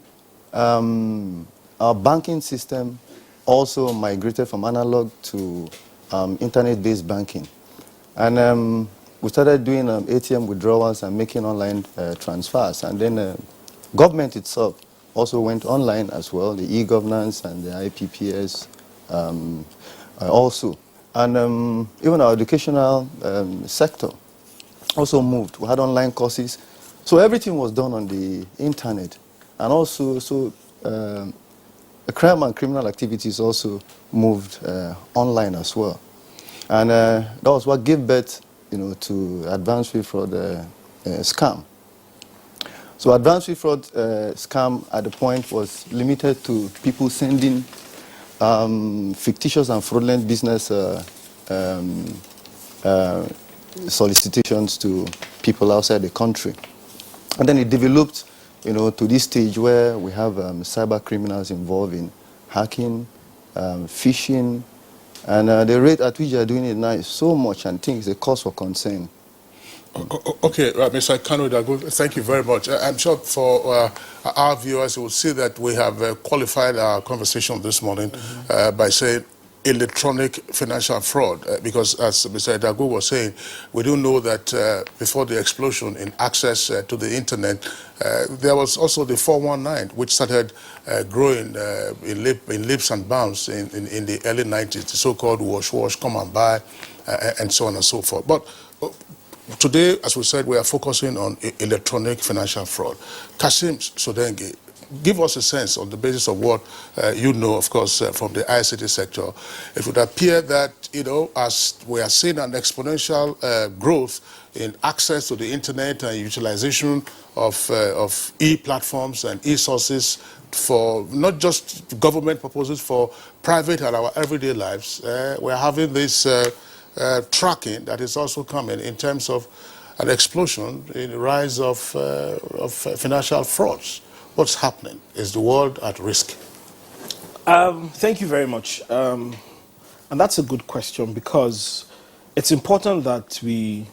[SPEAKER 21] our banking system also migrated from analog to internet-based banking. And we started doing ATM withdrawals and making online transfers. And then government itself also went online as well, the e-governance and the IPPS also. And even our educational sector also moved. We had online courses. So everything was done on the internet. And also, the crime and criminal activities also moved online as well. And that was what gave birth, to advanced fee fraud scam. So advanced fee fraud scam at the point was limited to people sending fictitious and fraudulent business solicitations to people outside the country. And then it developed, to this stage where we have cyber criminals involved in hacking, phishing, and the rate at which they are doing it now is so much, and I think it's a cause for concern.
[SPEAKER 3] Okay, Mr. Kanu Dago, thank you very much. I'm sure for our viewers, you will see that we have qualified our conversation this morning by saying electronic financial fraud, because as Mr. Dago was saying, we do know that before the explosion in access to the internet, there was also the 419, which started growing in leaps and bounds in the early 90s, the so-called wash, come and buy, and so on and so forth. But today, as we said, we are focusing on electronic financial fraud. Kasim Sodenge, give us a sense on the basis of what you know, of course, from the ICT sector. It would appear that, as we are seeing an exponential growth in access to the internet and utilization of e-platforms and e-sources for not just government purposes, for private and our everyday lives, we're having this tracking that is also coming in terms of an explosion in the rise of financial frauds. What's happening? Is the world at risk?
[SPEAKER 5] Thank you very much. And that's a good question, because it's important that we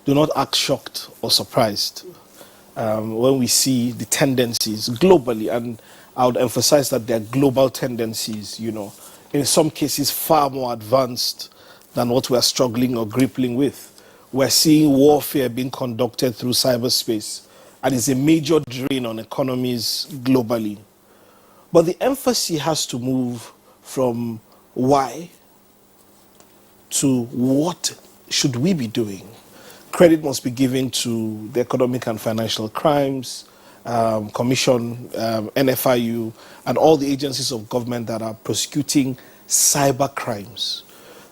[SPEAKER 5] do not act shocked or surprised when we see the tendencies globally. And I would emphasize that they're global tendencies, in some cases far more advanced than what we're struggling or grappling with. We're seeing warfare being conducted through cyberspace, and it's a major drain on economies globally. But the emphasis has to move from why to what should we be doing. Credit must be given to the Economic and Financial Crimes Commission, NFIU, and all the agencies of government that are prosecuting cyber crimes.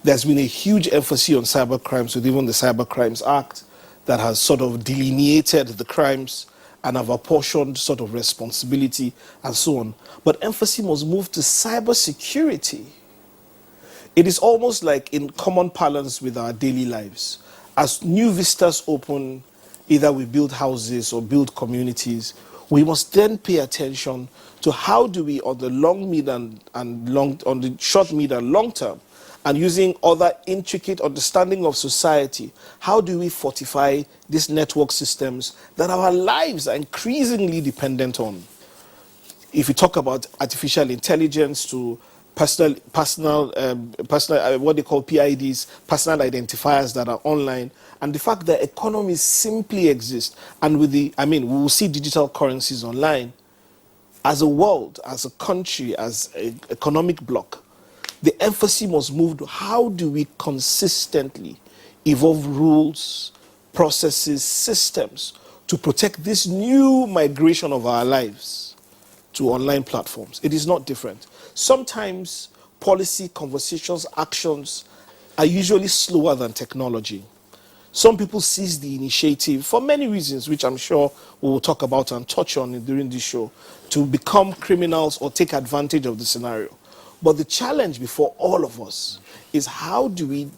[SPEAKER 5] There's been a huge emphasis on cyber crimes with even the Cyber Crimes Act that has sort of delineated the crimes and have apportioned sort of responsibility and so on. But emphasis must move to cyber security. It is almost like in common parlance with our daily lives. As new vistas open, either we build houses or build communities, we must then pay attention to how do we, on the on the short, mid, and long term, and using other intricate understanding of society, how do we fortify these network systems that our lives are increasingly dependent on? If you talk about artificial intelligence to personal, what they call PIDs, personal identifiers that are online, and the fact that economies simply exist, and we will see digital currencies online. As a world, as a country, as an economic bloc, the emphasis must move to how do we consistently evolve rules, processes, systems to protect this new migration of our lives to online platforms. It is not different. Sometimes policy, conversations, actions are usually slower than technology. Some people seize the initiative for many reasons, which I'm sure we will talk about and touch on during this show, to become criminals or take advantage of the scenario. But the challenge before all of us is how do we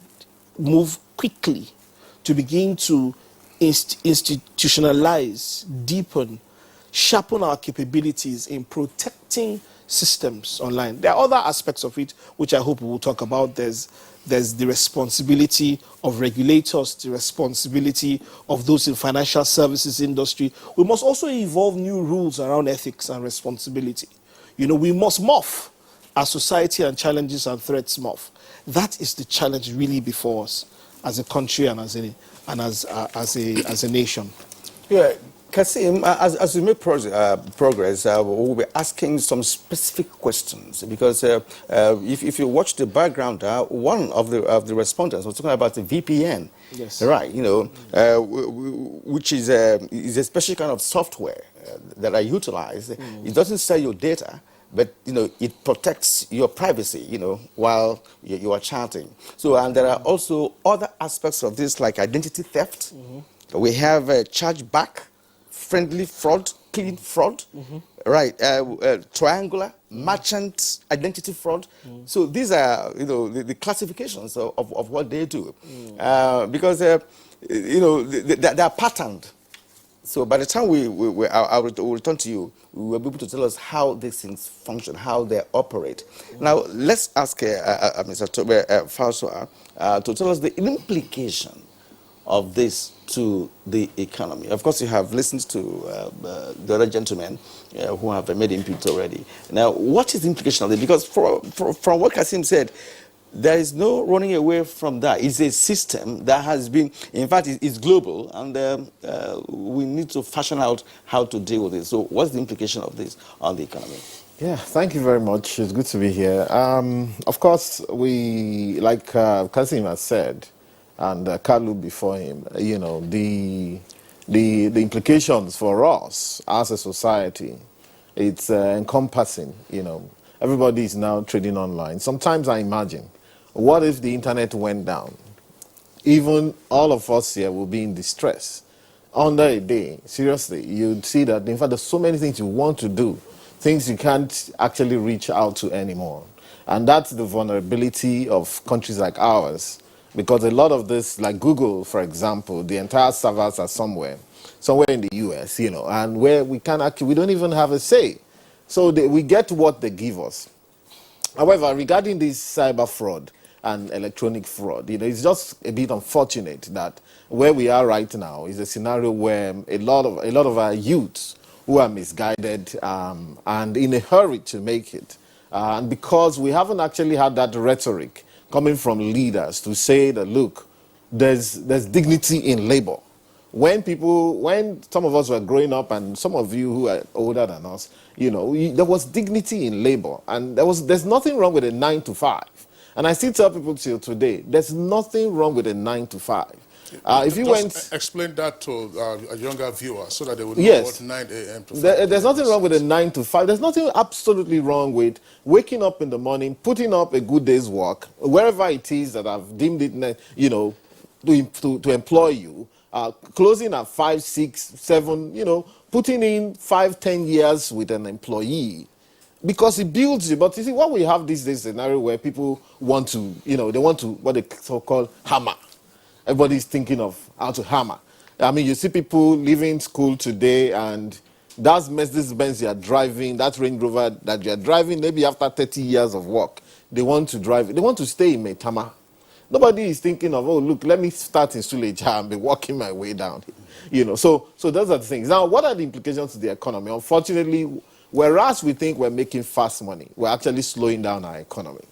[SPEAKER 5] move quickly to begin to institutionalize, deepen, sharpen our capabilities in protecting systems online. There are other aspects of it which I hope we will talk about. There's the responsibility of regulators, the responsibility of those in financial services industry. We must also evolve new rules around ethics and responsibility. We must morph as society and challenges and threats morph. That is the challenge really before us as a country and as a nation.
[SPEAKER 1] Yeah. Kasim, as we make progress, we'll be asking some specific questions, because if you watch the background, one of the respondents was talking about the VPN,
[SPEAKER 5] yes,
[SPEAKER 1] right? Which is a special kind of software that I utilize. It doesn't sell your data, but it protects your privacy, while you are chatting. So, and there are also other aspects of this, like identity theft. We have chargeback, friendly fraud, clean fraud, right? Triangular, merchant identity fraud. So these are, the classifications of what they do, because they are patterned. So by the time I will return to you, we will be able to tell us how these things function, how they operate. Now let's ask Mr. Tobe Falsoa to tell us the implication of this to the economy? Of course, you have listened to the other gentlemen who have made input already. Now, what is the implication of it? Because from what Kasim said, there is no running away from that. It's a system that has been, in fact, it's global, and we need to fashion out how to deal with it. So what's the implication of this on the economy?
[SPEAKER 6] Yeah, thank you very much. It's good to be here. Of course, we, like Kasim has said, and Kalu before him, you know, the implications for us as a society, it's encompassing, you know. Everybody is now trading online. Sometimes I imagine, what if the internet went down? Even all of us here will be in distress. Under a day, seriously, you'd see that, in fact, there's so many things you want to do, things you can't actually reach out to anymore. And that's the vulnerability of countries like ours, because a lot of this, like Google, for example, the entire servers are somewhere in the US, you know, and where we can't actually, we don't even have a say. So we get what they give us. However, regarding this cyber fraud and electronic fraud, you know, it's just a bit unfortunate that where we are right now is a scenario where a lot of our youths who are misguided and in a hurry to make it, and because we haven't actually had that rhetoric coming from leaders to say that, look, there's dignity in labor. When some of us were growing up, and some of you who are older than us, you know, there was dignity in labor, and there's nothing wrong with a 9 to 5. And I still tell people till today, there's nothing wrong with a 9 to 5. If you
[SPEAKER 3] explain that to a younger viewer so that they would know
[SPEAKER 6] yes,
[SPEAKER 3] what 9 a.m. to 5
[SPEAKER 6] there's nothing wrong with a 9 to 5. There's nothing absolutely wrong with waking up in the morning, putting up a good day's work, wherever it is that I've deemed it, you know, to employ you, closing at 5, 6, 7, you know, putting in 5, 10 years with an employee, because it builds you. But you see, what we have these days, scenario where people want to, you know, they want to, what they so-called hammer. Everybody's thinking of how to hammer. I mean, you see people leaving school today, and that's Mercedes-Benz you're driving, that Range Rover that you're driving, maybe after 30 years of work, they want to drive, they want to stay in Maitama. Nobody is thinking of, oh, look, let me start in Suleja and be walking my way down. You know, so those are the things. Now, what are the implications to the economy? Unfortunately, whereas we think we're making fast money, we're actually slowing down our economy.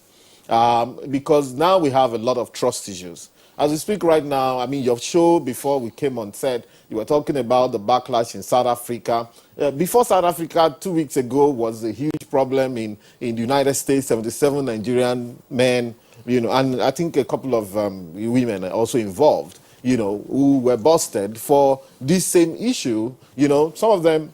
[SPEAKER 6] Because now we have a lot of trust issues. As we speak right now, I mean, your show before we came on set, you were talking about the backlash in South Africa. Before South Africa, 2 weeks ago, was a huge problem in the United States, 77 Nigerian men, you know, and I think a couple of women are also involved, you know, who were busted for this same issue. You know, some of them,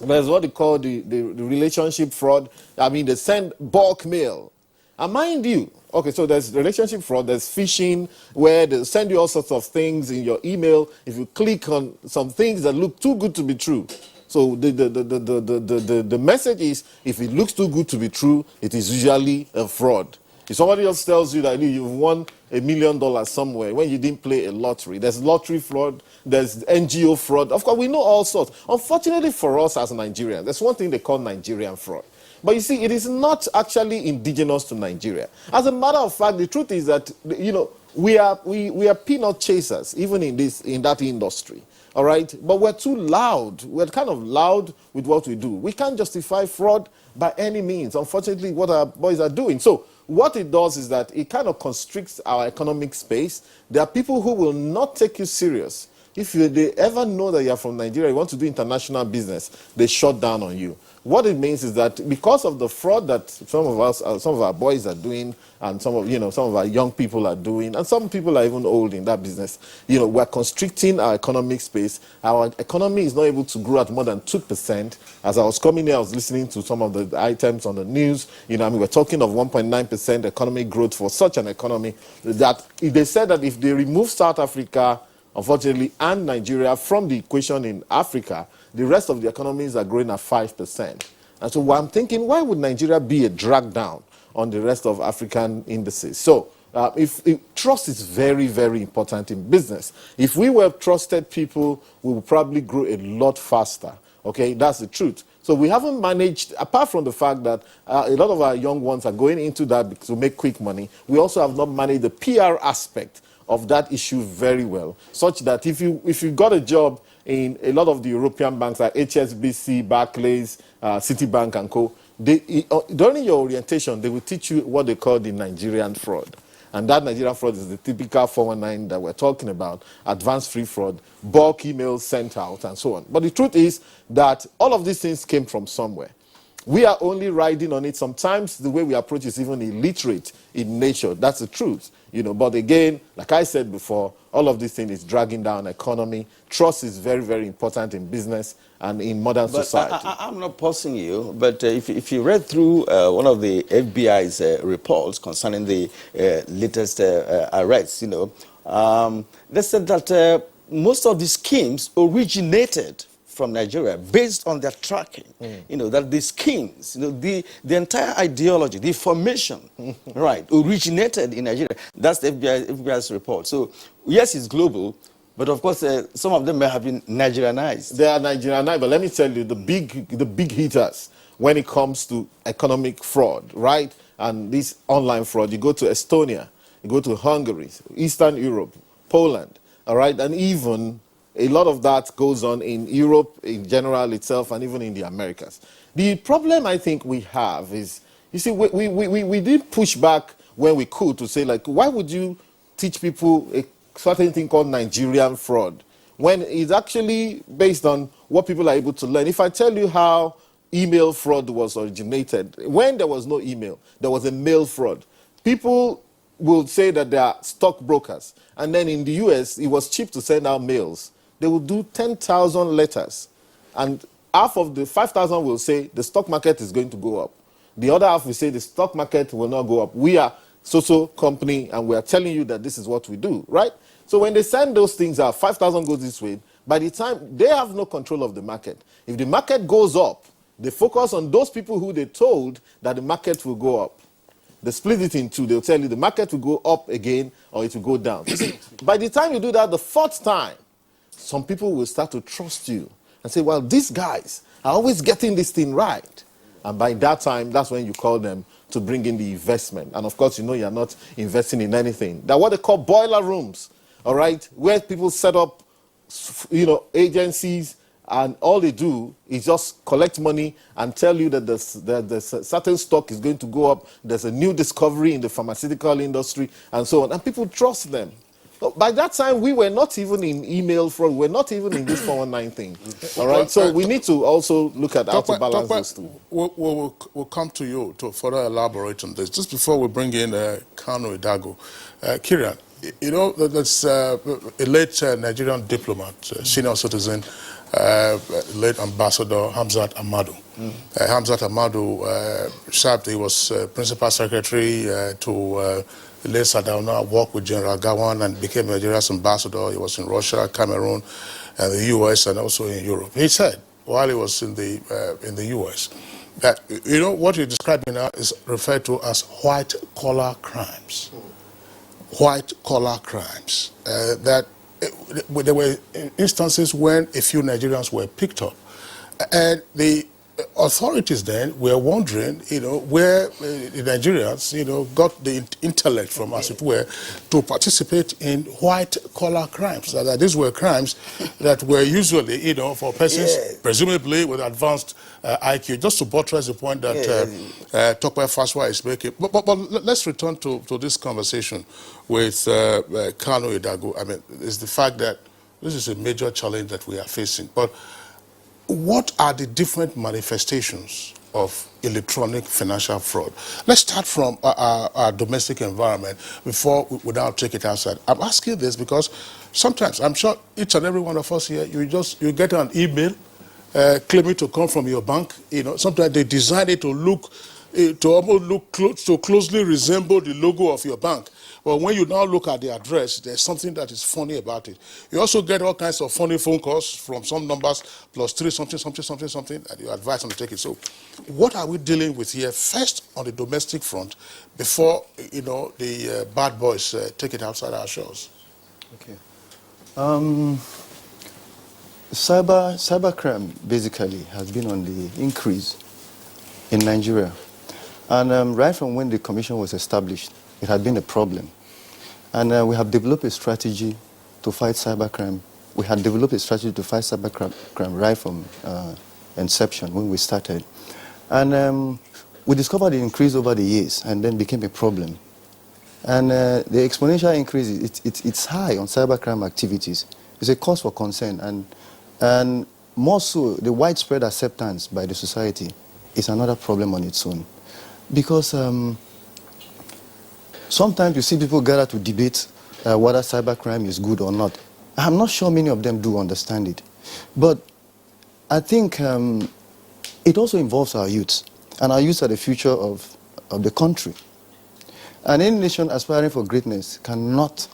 [SPEAKER 6] there's what they call the relationship fraud. I mean, they send bulk mail. And mind you, okay, so there's relationship fraud, there's phishing, where they send you all sorts of things in your email. If you click on some things that look too good to be true. So the message is, if it looks too good to be true, it is usually a fraud. If somebody else tells you that you've won $1 million somewhere when you didn't play a lottery, there's lottery fraud, there's NGO fraud. Of course, we know all sorts. Unfortunately for us as Nigerians, there's one thing they call Nigerian fraud. But you see, it is not actually indigenous to Nigeria. As a matter of fact, the truth is that, you know, we are peanut chasers, even in that industry. All right? But we're too loud. We're kind of loud with what we do. We can't justify fraud by any means, unfortunately, what our boys are doing. So what it does is that it kind of constricts our economic space. There are people who will not take you serious. If they ever know that you're from Nigeria, you want to do international business, they shut down on you. What it means is that because of the fraud that some of our boys are doing, and some of our young people are doing, and some people are even old in that business, you know, we're constricting our economic space. Our economy is not able to grow at more than 2%. As I was coming here, I was listening to some of the items on the news. You know, I mean, we're talking of 1.9% economic growth for such an economy. That they said that if they remove South Africa, unfortunately, and Nigeria from the equation in Africa, the rest of the economies are growing at 5%. And so I'm thinking, why would Nigeria be a drag down on the rest of African indices? So if trust is very, very important in business. If we were trusted people, we would probably grow a lot faster. Okay, that's the truth. So we haven't managed, apart from the fact that a lot of our young ones are going into that to make quick money, we also have not managed the PR aspect of that issue very well, such that if you got a job in a lot of the European banks like HSBC, Barclays, Citibank and co, during your orientation, they will teach you what they call the Nigerian fraud. And that Nigerian fraud is the typical 419 that we're talking about, advanced free fraud, bulk emails sent out, and so on. But the truth is that all of these things came from somewhere. We are only riding on it. Sometimes the way we approach is even illiterate in nature. That's the truth. But again, like I said before, all of this thing is dragging down economy. Trust is very, very important in business and in modern society.
[SPEAKER 1] I'm not pausing you, but if you read through one of the FBI's reports concerning the latest arrests, they said that most of the schemes originated from Nigeria based on their tracking. That the schemes, the entire ideology, the formation, right, originated in Nigeria. That's the FBI's report. So yes, it's global, but of course some of them may have been Nigerianized.
[SPEAKER 6] They are Nigerianized, but let me tell you, the big hitters when it comes to economic fraud, right, and this online fraud, you go to Estonia, you go to Hungary, Eastern Europe, Poland, all right, and even a lot of that goes on in Europe in general itself and even in the Americas. The problem I think we have is, you see, we did push back when we could to say, like, why would you teach people a certain thing called Nigerian fraud when it's actually based on what people are able to learn? If I tell you how email fraud was originated, when there was no email, there was a mail fraud. People will say that they are stockbrokers. And then in the US, it was cheap to send out mails. They will do 10,000 letters. And half of the 5,000 will say the stock market is going to go up. The other half will say the stock market will not go up. We are so-so company and we are telling you that this is what we do, right? So when they send those things out, 5,000 goes this way. By the time, they have no control of the market. If the market goes up, they focus on those people who they told that the market will go up. They split it in two. They'll tell you the market will go up again or it will go down. See, by the time you do that the fourth time, some people will start to trust you and say, well, these guys are always getting this thing right. And by that time, that's when you call them to bring in the investment. And of course, you're not investing in anything. They're what they call boiler rooms, all right, where people set up, agencies, and all they do is just collect money and tell you that there's a certain stock is going to go up, there's a new discovery in the pharmaceutical industry, and so on. And people trust them. By that time, we were not even in email fraud. We're not even in this 419 thing. All right? So we need to also look at how to balance those two.
[SPEAKER 3] We'll come to you to further elaborate on this. Just before we bring in Kanu Idago, Kieran, there's a late Nigerian diplomat, senior citizen, late Ambassador Hamzat Ahmadu. Hamzat Ahmadu served, he was principal secretary to late Sardauna, worked with General Gawan and became Nigeria's ambassador. He was in Russia, Cameroon, and the US, and also in Europe. He said, while he was in the US, that, what you're describing now is referred to as white-collar crimes. White-collar crimes. That there were instances when a few Nigerians were picked up. And the authorities then were wondering, where the Nigerians, got the intellect from, as it were, to participate in white-collar crimes. That these were crimes that were usually, for persons presumably with advanced IQ. Just to buttress the point that Tokwe Faswa is making. But let's return to this conversation with Kanu Idago. I mean, it's the fact that this is a major challenge that we are facing. But what are the different manifestations of electronic financial fraud? Let's start from our domestic environment before we now take it outside. I'm asking this because sometimes, I'm sure each and every one of us here, you get an email claiming to come from your bank. Sometimes they design it to look, to almost look to closely resemble the logo of your bank. But when you now look at the address, there's something that is funny about it. You also get all kinds of funny phone calls from some numbers, +3 something, and you advise them to take it. So what are we dealing with here? First, on the domestic front, before, the bad boys take it outside our shores.
[SPEAKER 21] Okay. Cybercrime basically has been on the increase in Nigeria. And right from when the commission was established, it had been a problem. And we have developed a strategy to fight cybercrime. We had developed a strategy to fight cybercrime right from inception when we started. And we discovered it increased over the years and then became a problem. And the exponential increase, it's high on cybercrime activities. It's a cause for concern. And more so, the widespread acceptance by the society is another problem on its own. Because sometimes you see people gather to debate whether cybercrime is good or not. I'm not sure many of them do understand it. But I think it also involves our youth. And our youth are the future of the country. And any nation aspiring for greatness cannot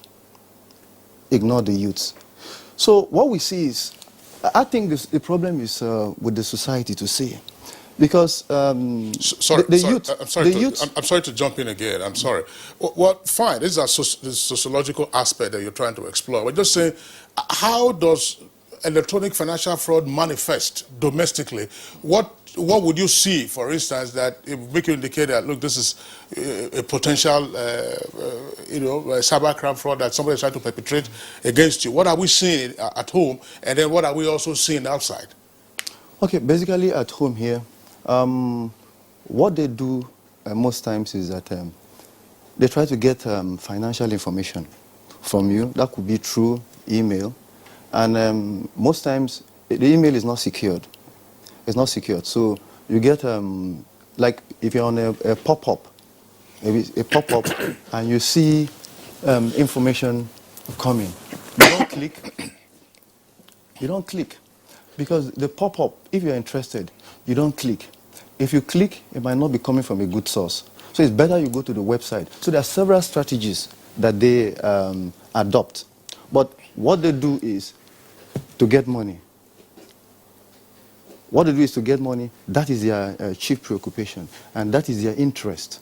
[SPEAKER 21] ignore the youth. So what we see is, I think the problem is with the society to see. Because
[SPEAKER 3] I'm sorry to jump in again. I'm sorry. Well, fine. This is the sociological aspect that you're trying to explore. We're just saying, how does electronic financial fraud manifest domestically? What would you see, for instance, that it would make you indicate that, look, this is a potential, cybercrime fraud that somebody is trying to perpetrate against you? What are we seeing at home, and then what are we also seeing outside?
[SPEAKER 21] Okay, basically at home here, what they do most times is that they try to get financial information from you. That could be through email. And most times, the email is not secured. It's not secured. So you get, like if you're on a pop-up, maybe a pop-up, and you see information coming. You don't click. You don't click. Because the pop-up, if you're interested, you don't click. If you click, it might not be coming from a good source. So it's better you go to the website. So there are several strategies that they adopt. But what they do is to get money. What they do is to get money. That is their chief preoccupation, and that is their interest.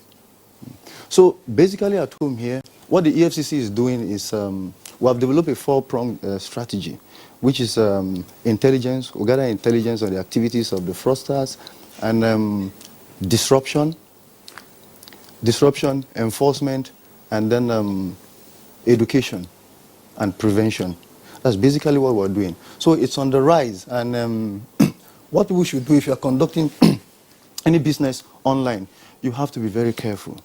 [SPEAKER 21] So basically at home here, what the EFCC is doing is we have developed a four-pronged strategy, which is intelligence. We gather intelligence on the activities of the fraudsters, and disruption, enforcement, and then education and prevention. That's basically what we're doing. So it's on the rise. And what we should do if you're conducting any business online, you have to be very careful.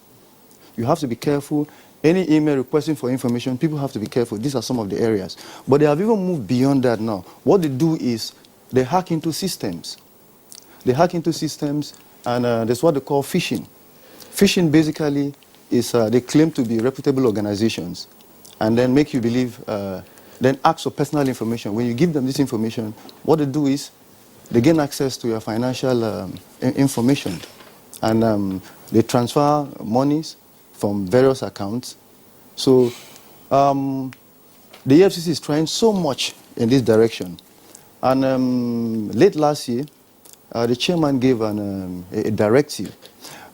[SPEAKER 21] You have to be careful. Any email requesting for information, people have to be careful. These are some of the areas. But they have even moved beyond that now. What they do is they hack into systems. They hack into systems, and that's what they call phishing. Phishing basically is they claim to be reputable organizations and then make you believe, then ask for personal information. When you give them this information, what they do is they gain access to your financial information, and they transfer monies from various accounts. So the EFCC is trying so much in this direction. And late last year, the chairman gave a directive.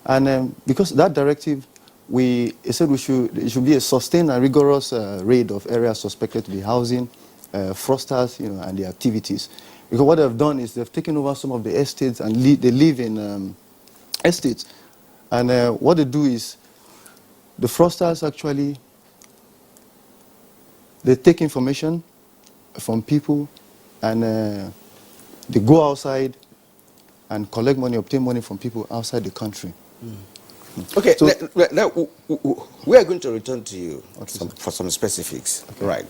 [SPEAKER 21] And because that directive, he said it should be a sustained and rigorous raid of areas suspected to be housing fraudsters, and the activities. Because what they've done is they've taken over some of the estates, and they live in estates. And what they do is the fraudsters actually, they take information from people, and they go outside and collect money, obtain money from people outside the country.
[SPEAKER 1] Okay,
[SPEAKER 21] So,
[SPEAKER 1] now we are going to return to you for some specifics, right?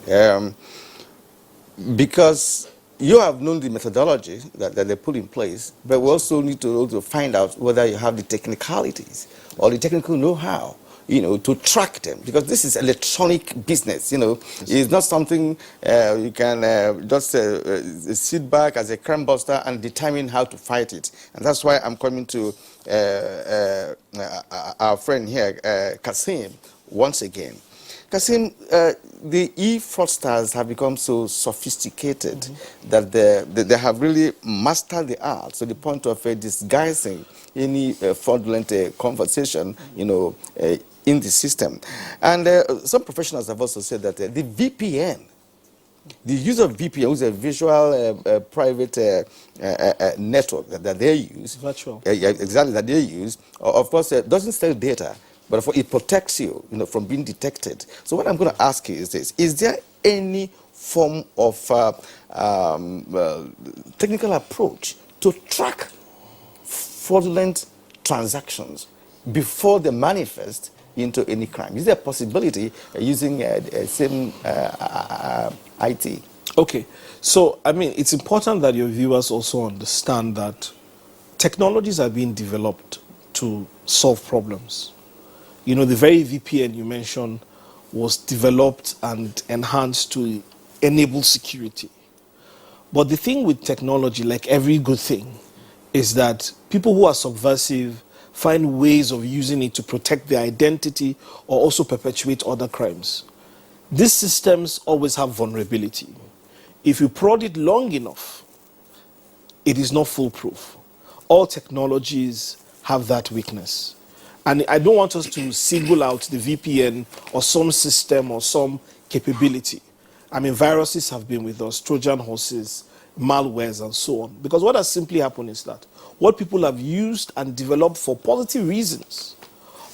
[SPEAKER 1] Because you have known the methodology that they put in place, but we also need to also find out whether you have the technicalities or the technical know-how, to track them, because this is electronic business. It's not something you can just sit back as a crime buster and determine how to fight it. And that's why I'm coming to our friend here, Kasim, once again. Kasim, the e-fraudsters have become so sophisticated that they have really mastered the art to the point of disguising any fraudulent conversation, in the system. And some professionals have also said that the VPN, the use of VPN, which is a visual private network that they use.
[SPEAKER 5] Virtual.
[SPEAKER 1] Exactly, that they use, of course, doesn't sell data, but therefore it protects you, from being detected. So what I'm going to ask you is this: is there any form of technical approach to track fraudulent transactions before they manifest into any crime? Is there a possibility using same IT?
[SPEAKER 5] Okay, so I mean, it's important that your viewers also understand that technologies are being developed to solve problems. The very VPN you mentioned was developed and enhanced to enable security. But the thing with technology, like every good thing, is that people who are subversive find ways of using it to protect their identity or also perpetuate other crimes. These systems always have vulnerability. If you prod it long enough, it is not foolproof. All technologies have that weakness. And I don't want us to single out the VPN or some system or some capability. I mean, viruses have been with us, Trojan horses, malwares, and so on. Because what has simply happened is that what people have used and developed for positive reasons,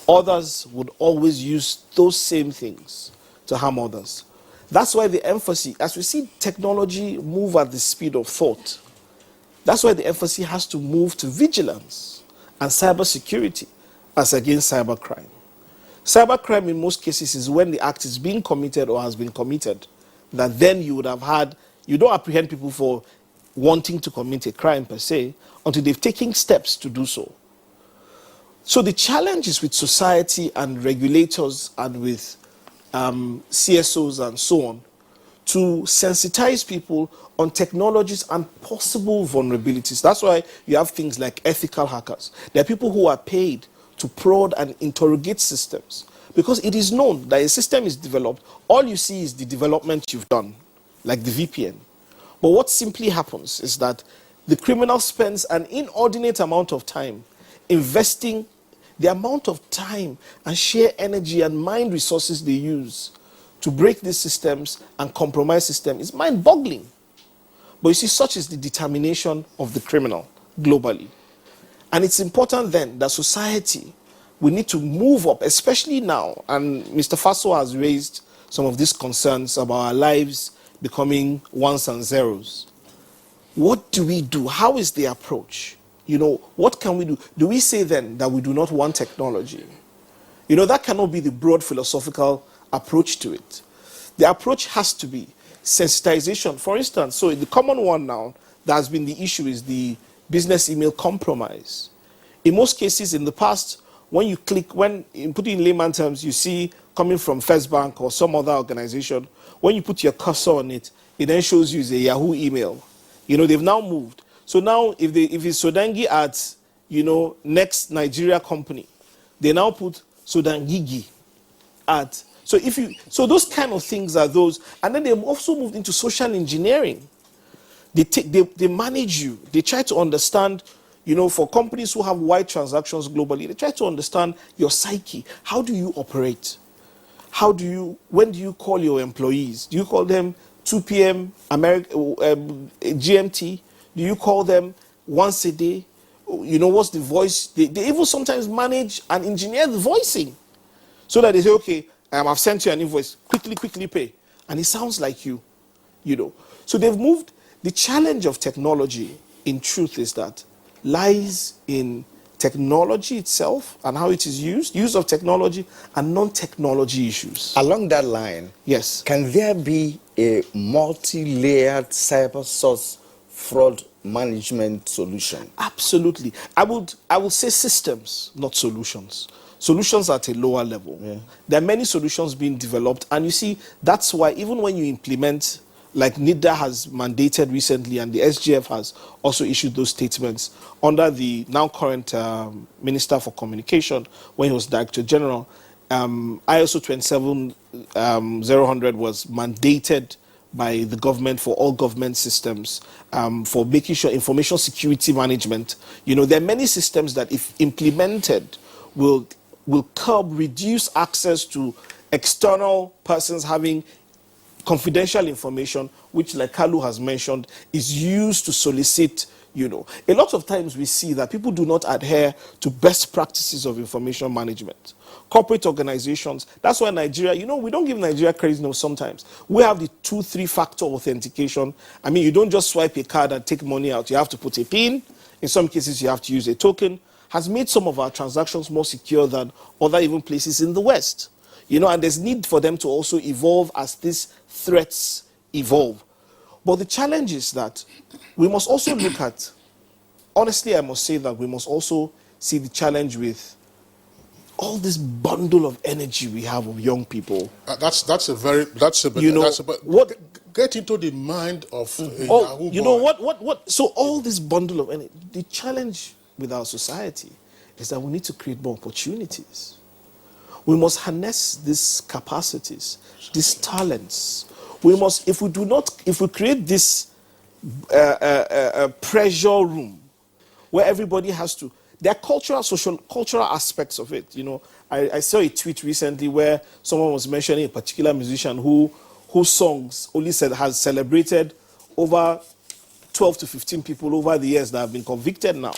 [SPEAKER 5] others would always use those same things to harm others. That's why the emphasis, as we see technology move at the speed of thought, that's why the emphasis has to move to vigilance and cybersecurity as against cybercrime. Cybercrime in most cases is when the act is being committed or has been committed, that then you don't apprehend people for wanting to commit a crime per se until they've taken steps to do so. So the challenge is with society and regulators and with CSOs and so on to sensitize people on technologies and possible vulnerabilities. That's why you have things like ethical hackers. There are people who are paid to prod and interrogate systems because it is known that a system is developed. All you see is the development you've done, like the VPN. But what simply happens is that the criminal spends an inordinate amount of time investing the amount of time and sheer energy and mind resources they use to break these systems and compromise systems is mind-boggling. But you see, such is the determination of the criminal globally. And it's important then that society, we need to move up, especially now. And Mr. Faso has raised some of these concerns about our lives becoming ones and zeros. What do we do? How is the approach? What can we do? Do we say then that we do not want technology? That cannot be the broad philosophical approach to it. The approach has to be sensitization. For instance, so the common one now that has been the issue is the business email compromise. In most cases in the past, when you put it in layman terms, you see coming from First Bank or some other organization, when you put your cursor on it, it then shows you as a Yahoo email. They've now moved. So now if it's Sodangi at, Next Nigeria Company, they now put Sodangigi at. So those kind of things are those. And then they've also moved into social engineering. They manage you. They try to understand, for companies who have wide transactions globally, they try to understand your psyche. How do you operate? When do you call your employees? Do you call them 2 p.m. GMT? Do you call them once a day? What's the voice? They even sometimes manage and engineer the voicing so that they say, okay, I've sent you an invoice, quickly pay. And it sounds like you. So they've moved. The challenge of technology, in truth, is that lies in technology itself and how it is used, use of technology, and non-technology issues.
[SPEAKER 1] Along that line,
[SPEAKER 5] yes,
[SPEAKER 1] can there be a multi-layered cyber source fraud management solution?
[SPEAKER 5] Absolutely. I would say systems, not solutions. Solutions at a lower level. Yeah. There are many solutions being developed, and you see, that's why even when you implement, like NIDA has mandated recently, and the SGF has also issued those statements under the now current Minister for Communication, when he was Director General, ISO 27000 was mandated by the government for all government systems for making sure information security management. There are many systems that, if implemented, will reduce access to external persons having confidential information, which, like Kalu has mentioned, is used to solicit You know, a lot of times we see that people do not adhere to best practices of information management. Corporate organizations, that's why Nigeria, you know, we don't give Nigeria credit enough sometimes. We have the 2-3 factor authentication. I mean, you don't just swipe a card and take money out. You have to put a PIN. In some cases, you have to use a token. Has made some of our transactions more secure than other even places in the West. You know, and there's need for them to also evolve as these threats evolve. But the challenge is that we must also look at, honestly, I must say that we must also see the challenge with all this bundle of energy we have of young people.
[SPEAKER 3] Get into the mind of a
[SPEAKER 5] oh,
[SPEAKER 3] Yahoo
[SPEAKER 5] you
[SPEAKER 3] boy.
[SPEAKER 5] know what? So all this bundle of energy, the challenge with our society is that we need to create more opportunities. We must harness these capacities, these talents. We must, if we create this pressure room where everybody has to, there are cultural aspects of it. You know, I saw a tweet recently where someone was mentioning a particular musician whose songs only has celebrated over 12 to 15 people over the years that have been convicted now.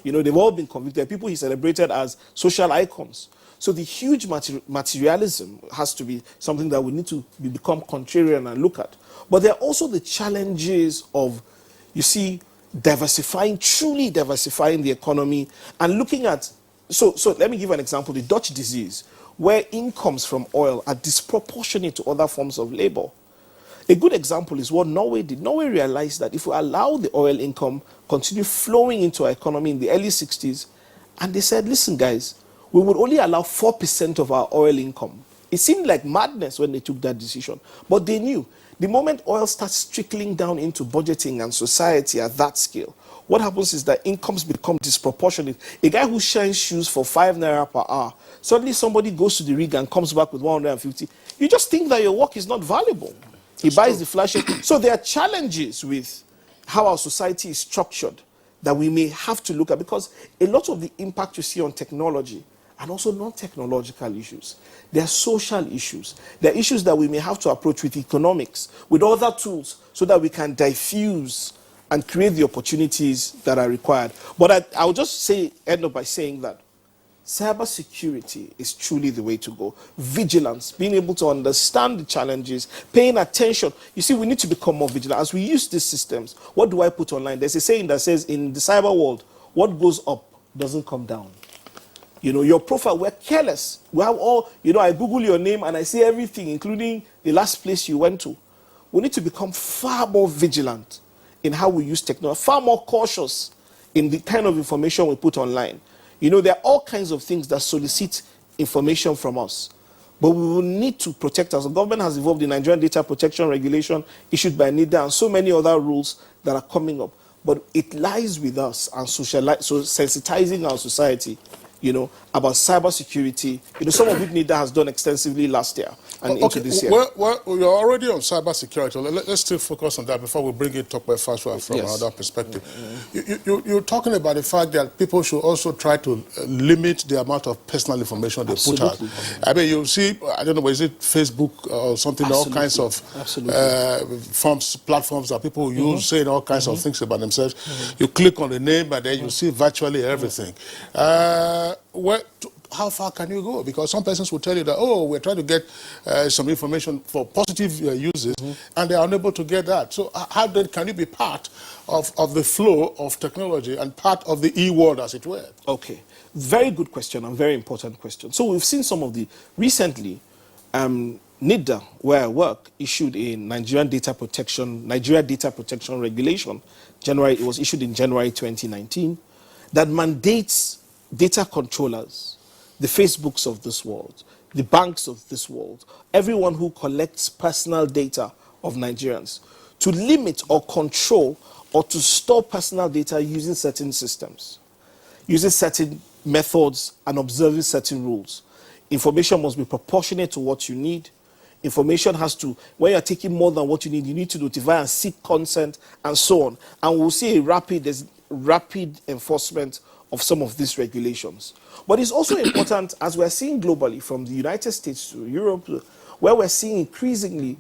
[SPEAKER 5] You know, they've all been convicted. People he celebrated as social icons. So the huge materialism has to be something that we need to become contrarian and look at. But there are also the challenges of, you see, truly diversifying the economy and looking at, so let me give an example, the Dutch disease, where incomes from oil are disproportionate to other forms of labor. A good example is what Norway did. Norway realized that if we allow the oil income continue flowing into our economy in the early 60s, and they said, listen guys, we would only allow 4% of our oil income. It seemed like madness when they took that decision, but they knew the moment oil starts trickling down into budgeting and society at that scale, what happens is that incomes become disproportionate. A guy who shines shoes for 5 naira per hour, suddenly somebody goes to the rig and comes back with 150. You just think that your work is not valuable. He buys the flashes. So there are challenges with how our society is structured that we may have to look at, because a lot of the impact you see on technology and also non-technological issues, there are social issues. There are issues that we may have to approach with economics, with other tools, so that we can diffuse and create the opportunities that are required. But I'll just end up by saying that cybersecurity is truly the way to go. Vigilance, being able to understand the challenges, paying attention. You see, we need to become more vigilant. As we use these systems, what do I put online? There's a saying that says, in the cyber world, what goes up doesn't come down. You know, your profile, we're careless. We have all, you know, I Google your name and I see everything, including the last place you went to. We need to become far more vigilant in how we use technology, far more cautious in the kind of information we put online. You know, there are all kinds of things that solicit information from us. But we will need to protect us. The government has evolved the Nigerian Data Protection Regulation issued by NIDA and so many other rules that are coming up. But it lies with us and sensitizing our society, you know, about cybersecurity. You know, some of it NIDA has done extensively last year and into this year.
[SPEAKER 3] Well, you're already on cybersecurity. Let's still focus on that before we bring it up fast from another perspective. You're talking about the fact that people should also try to limit the amount of personal information they put out. I mean, you see, I don't know, is it Facebook or something, all kinds of platforms that people use, saying all kinds of things about themselves. You click on the name and then you see virtually everything. How far can you go? Because some persons will tell you that, oh, we're trying to get some information for positive uses, and they're unable to get that. So how then can you be part of the flow of technology and part of the e-world, as it were?
[SPEAKER 5] Okay. Very good question and very important question. So we've seen some of the, recently, NIDA, where I work, issued a Nigeria Data Protection Regulation. It was issued in January 2019, that mandates data controllers, the Facebooks of this world, the banks of this world, everyone who collects personal data of Nigerians, to limit or control or to store personal data using certain systems, using certain methods and observing certain rules. Information must be proportionate to what you need. Information has to, when you're taking more than what you need to notify and seek consent and so on. And we'll see a rapid enforcement of some of these regulations. But it's also important, as we're seeing globally, from the United States to Europe, where we're seeing increasingly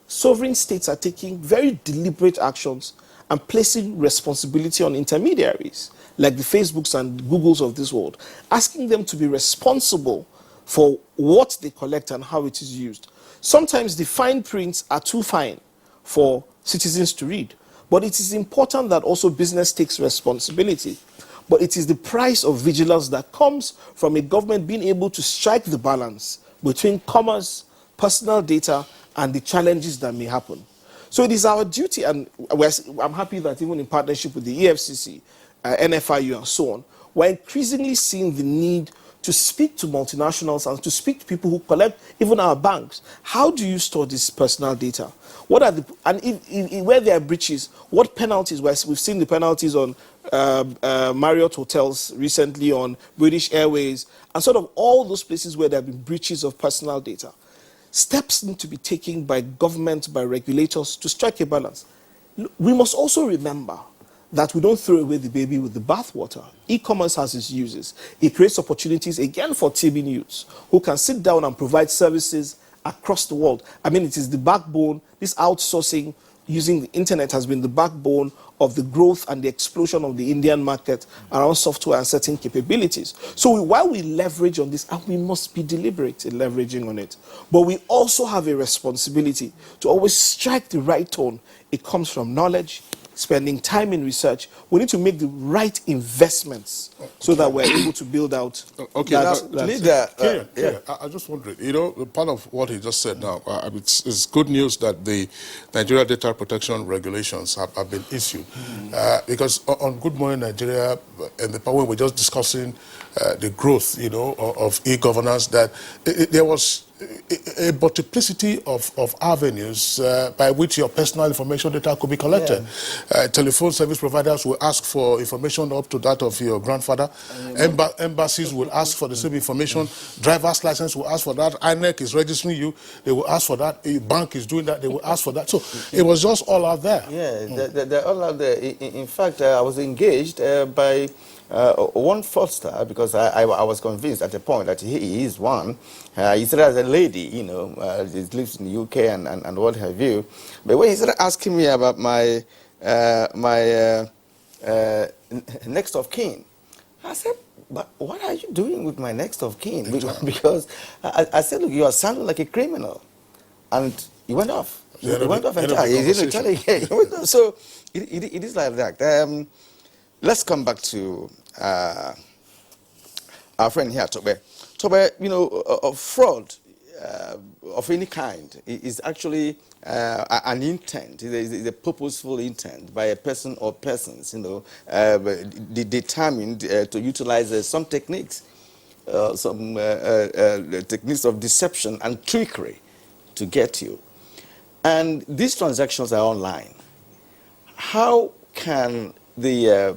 [SPEAKER 5] sovereign states are taking very deliberate actions and placing responsibility on intermediaries like the Facebooks and Googles of this world, asking them to be responsible for what they collect and how it is used. Sometimes the fine prints are too fine for citizens to read, but it is important that also business takes responsibility. But it is the price of vigilance that comes from a government being able to strike the balance between commerce, personal data, and the challenges that may happen. So it is our duty, and I'm happy that even in partnership with the EFCC, NFIU, and so on, we're increasingly seeing the need to speak to multinationals and to speak to people who collect even our banks. How do you store this personal data? What are where there are breaches, what penalties? We've seen the penalties on Marriott hotels recently, on British Airways, and sort of all those places where there have been breaches of personal data. Steps need to be taken by government, by regulators to strike a balance. We must also remember that we don't throw away the baby with the bathwater. E-commerce has its uses. It creates opportunities, again, for TB youths who can sit down and provide services across the world. I mean, it is the backbone. This outsourcing using the internet has been the backbone of the growth and the explosion of the Indian market around software and certain capabilities. So while we leverage on this, and we must be deliberate in leveraging on it, but we also have a responsibility to always strike the right tone. It comes from knowledge, spending time in research. We need to make the right investments so that we're able to build out.
[SPEAKER 3] I just wondered, you know, part of what he just said now, it's good news that the Nigeria Data Protection Regulations have been issued. Because on Good Morning Nigeria, and the point we're just discussing the growth, you know, of e-governance, that there was a multiplicity of avenues by which your personal information data could be collected. Telephone service providers will ask for information up to that of your grandfather. Embassies will ask for the same information. Driver's license will ask for that. INEC is registering you. They will ask for that. A bank is doing that. They will ask for that. So it was just all out there.
[SPEAKER 1] Yeah, they're all out there. In fact, I was engaged by one foster, because I was convinced at a point that he is one. He said, as a lady, you know, he lives in the UK and what have you. But when he started asking me about my next of kin, I said, but what are you doing with my next of kin? Because I said, look, you are sounding like a criminal. And he went off. He went off and he didn't tell again. So it is like that. Let's come back to our friend here, Tobe. Tobe, you know, fraud of any kind is actually an intent. It is a purposeful intent by a person or persons, you know, determined to utilize some techniques, techniques of deception and trickery to get you. And these transactions are online. How can the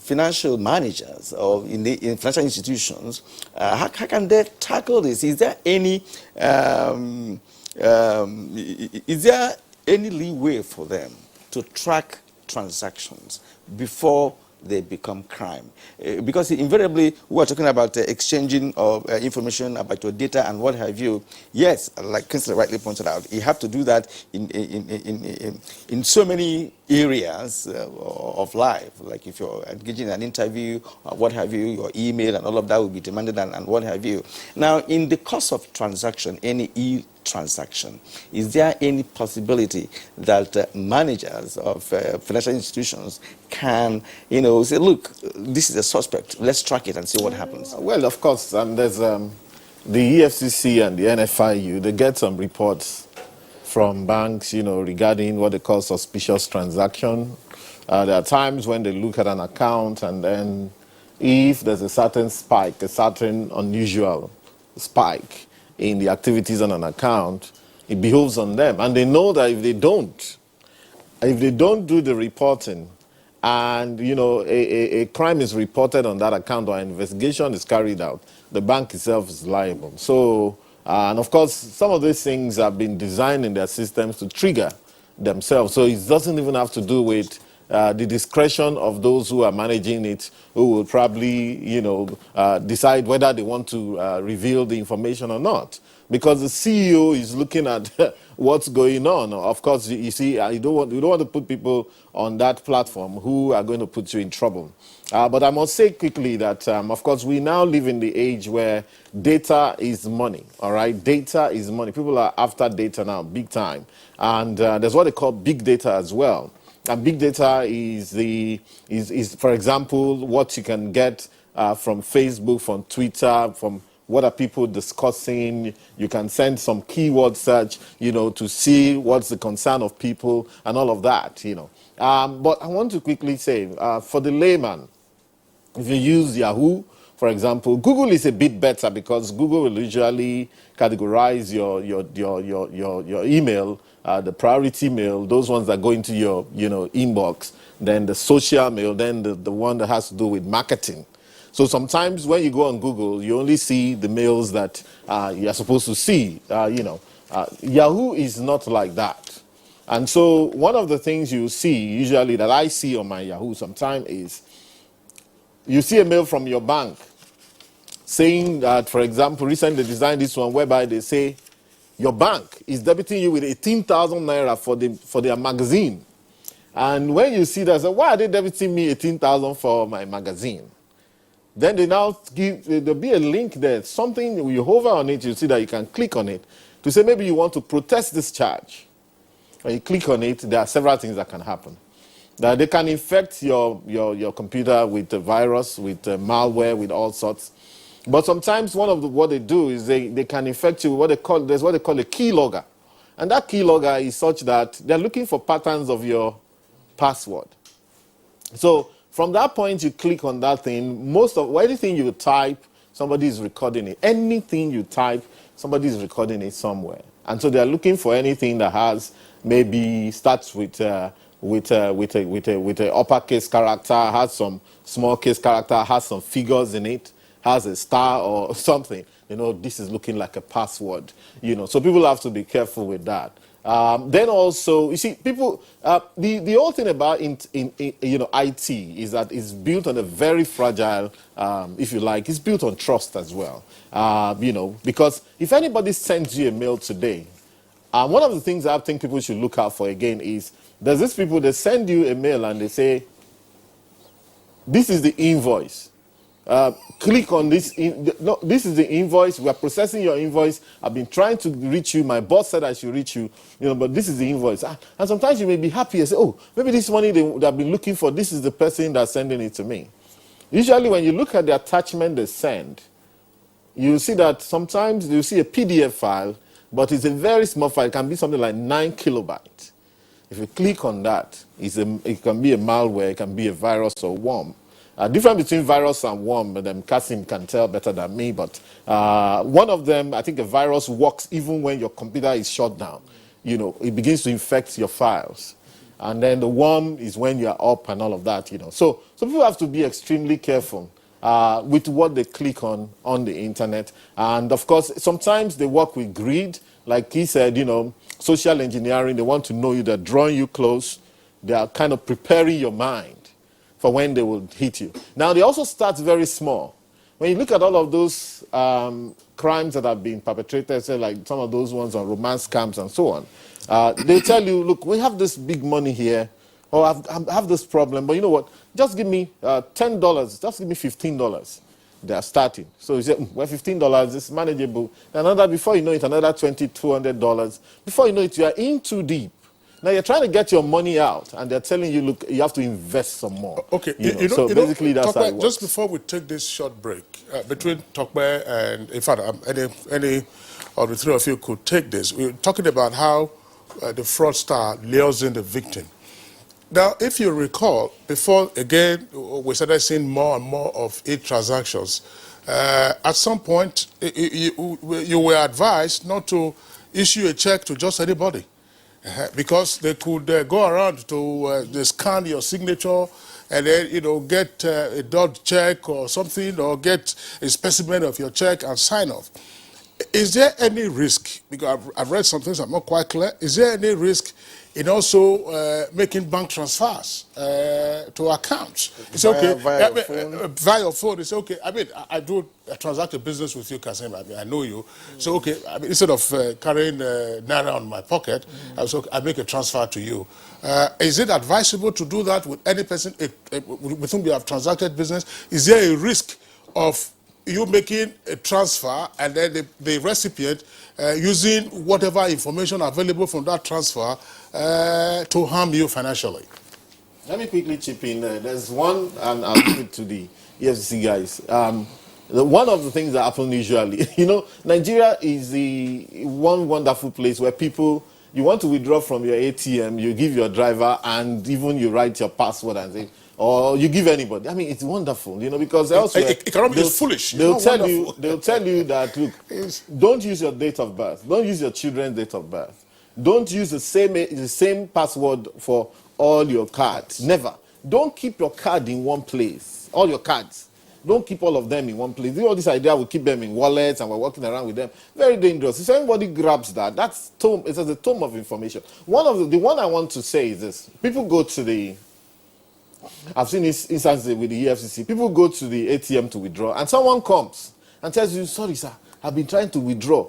[SPEAKER 1] financial managers or in financial institutions, how can they tackle this? Is there any leeway for them to track transactions before they become crime? Because invariably we are talking about exchanging of information about your data and what have you. Yes, like Kinsley rightly pointed out, you have to do that in so many areas of life. Like if you're engaging in an interview or what have you, your email and all of that will be demanded and what have you. Now, in the course of transaction, any transaction, is there any possibility that managers of financial institutions can, you know, say, look, this is a suspect, let's track it and see what happens?
[SPEAKER 6] Well, of course, and there's the EFCC and the NFIU, they get some reports from banks, you know, regarding what they call suspicious transaction. There are times when they look at an account and then if there's a certain spike, a certain unusual spike in the activities on an account, it behoves on them. And they know that if they don't do the reporting and, you know, a crime is reported on that account or an investigation is carried out, the bank itself is liable. So, and of course, some of these things have been designed in their systems to trigger themselves. So it doesn't even have to do with the discretion of those who are managing it, who will probably, decide whether they want to reveal the information or not. Because the CEO is looking at what's going on. Of course, you see, you don't want to put people on that platform who are going to put you in trouble. But I must say quickly that, of course, we now live in the age where data is money, all right? Data is money. People are after data now, big time. And there's what they call big data as well. And big data is, for example, what you can get from Facebook, from Twitter, from what are people discussing. You can send some keyword search, to see what's the concern of people and all of that, But I want to quickly say, for the layman, if you use Yahoo, for example, Google is a bit better because Google will usually categorize your email, the priority mail, those ones that go into your inbox, then the social mail, then the one that has to do with marketing. So sometimes when you go on Google, you only see the mails that you're supposed to see. Yahoo is not like that. And so one of the things you see, usually that I see on my Yahoo sometimes is, you see a mail from your bank saying that, for example, recently they designed this one whereby they say your bank is debiting you with 18,000 naira for their magazine. And when you see that, say, why are they debiting me 18,000 for my magazine? Then they now there'll be a link there, something, you hover on it, you see that you can click on it to say maybe you want to protest this charge. When you click on it, there are several things that can happen. They can infect your computer with a virus, with malware, with all sorts. But sometimes what they do is they can infect you with there's what they call a keylogger. And that keylogger is such that they're looking for patterns of your password. So from that point, you click on that thing. Anything you type, somebody is recording it. Anything you type, somebody is recording it somewhere. And so they're looking for anything that has maybe starts with a uppercase character, has some small case character, has some figures in it, has a star or something. This is looking like a password. So people have to be careful with that. Then also, you see, people. The whole thing about IT is that it's built on a very fragile, if you like, it's built on trust as well. Because if anybody sends you a mail today, one of the things I think people should look out for again is there's these people that send you a mail and they say, this is the invoice. Click on this. No, this is the invoice. We are processing your invoice. I've been trying to reach you. My boss said I should reach you. But this is the invoice. And sometimes you may be happy and say, oh, maybe this money they've been looking for, this is the person that's sending it to me. Usually when you look at the attachment they send, you see that sometimes you see a PDF file, but it's a very small file. It can be something like 9 kilobytes. If you click on that, it can be a malware, it can be a virus or worm. Difference between virus and worm, Kasim can tell better than me, but one of them, I think a virus works even when your computer is shut down. It begins to infect your files. And then the worm is when you're up and all of that, So people have to be extremely careful with what they click on the internet. And of course, sometimes they work with greed. Like he said, social engineering, they want to know you, they're drawing you close. They are kind of preparing your mind for when they will hit you. Now, they also start very small. When you look at all of those crimes that have been perpetrated, say like some of those ones on romance scams and so on, they tell you, look, we have this big money here, or I have this problem, but you know what? Just give me $10, just give me $15. They are starting. So you say, well, $15 is manageable. Before you know it, another $20, $200. Before you know it, you are in too deep. Now you're trying to get your money out, and they're telling you, look, you have to invest some more.
[SPEAKER 3] Okay,
[SPEAKER 6] so basically that's how it works.
[SPEAKER 3] Just before we take this short break, between Tokwe and, in fact, any of the three of you could take this. We're talking about how the fraudster lures in the victim. Now, if you recall, before, again, we started seeing more and more of e-transactions, at some point, you were advised not to issue a check to just anybody. Because they could go around to they scan your signature and then, get a dot check or something, or get a specimen of your check and sign off. Is there any risk, because I've read some things I'm not quite clear, is there any risk in also making bank transfers to accounts? It's okay.
[SPEAKER 1] Via phone?
[SPEAKER 3] Via your phone, it's okay. I mean, I transact a business with you, Kasim. I mean, I know you. So, okay, I mean, instead of carrying Naira on my pocket, I make a transfer to you. Is it advisable to do that with any person with whom you have transacted business? Is there a risk of you making a transfer and then the recipient using whatever information available from that transfer to harm you financially?
[SPEAKER 6] Let me quickly chip in. There's one, and I'll give it to the EFCC guys. One of the things that happen usually, Nigeria is the one wonderful place where people, you want to withdraw from your ATM, you give your driver, and even you write your password and say, or you give anybody. I mean, it's wonderful, because elsewhere
[SPEAKER 3] economy is foolish.
[SPEAKER 6] They'll tell you that, look, don't use your date of birth, don't use your children's date of birth, don't use the same password for all your cards. Never. Don't keep your card in one place. All your cards. Don't keep all of them in one place. All this idea we keep them in wallets and we're walking around with them. Very dangerous. If anybody grabs that, it's a tome of information. The one I want to say is this. People go to the, I've seen this instance with the EFCC. People go to the ATM to withdraw and someone comes and tells you, sorry sir, I've been trying to withdraw.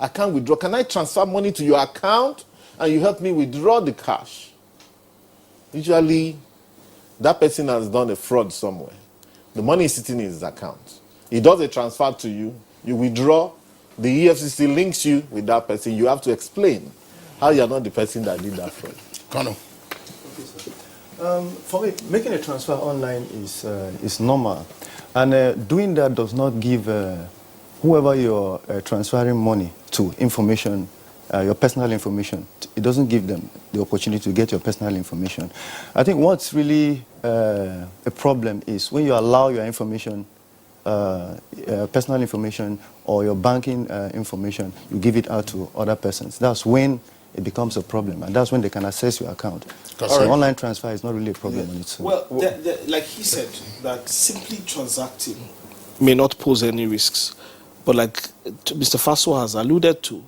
[SPEAKER 6] I can't withdraw. Can I transfer money to your account and you help me withdraw the cash? Usually, that person has done a fraud somewhere. The money is sitting in his account. He does a transfer to you. You withdraw. The EFCC links you with that person. You have to explain how you are not the person that did that fraud.
[SPEAKER 3] Kano.
[SPEAKER 21] For me, making a transfer online is normal. And doing that does not give whoever you're transferring money to information, your personal information. It doesn't give them the opportunity to get your personal information. I think what's really a problem is when you allow your information, personal information or your banking information, you give it out to other persons. That's when it becomes a problem, and that's when they can access your account. So online transfer is not really a problem on its own.
[SPEAKER 5] Well, like he said, that simply transacting may not pose any risks. But like Mr. Faso has alluded to,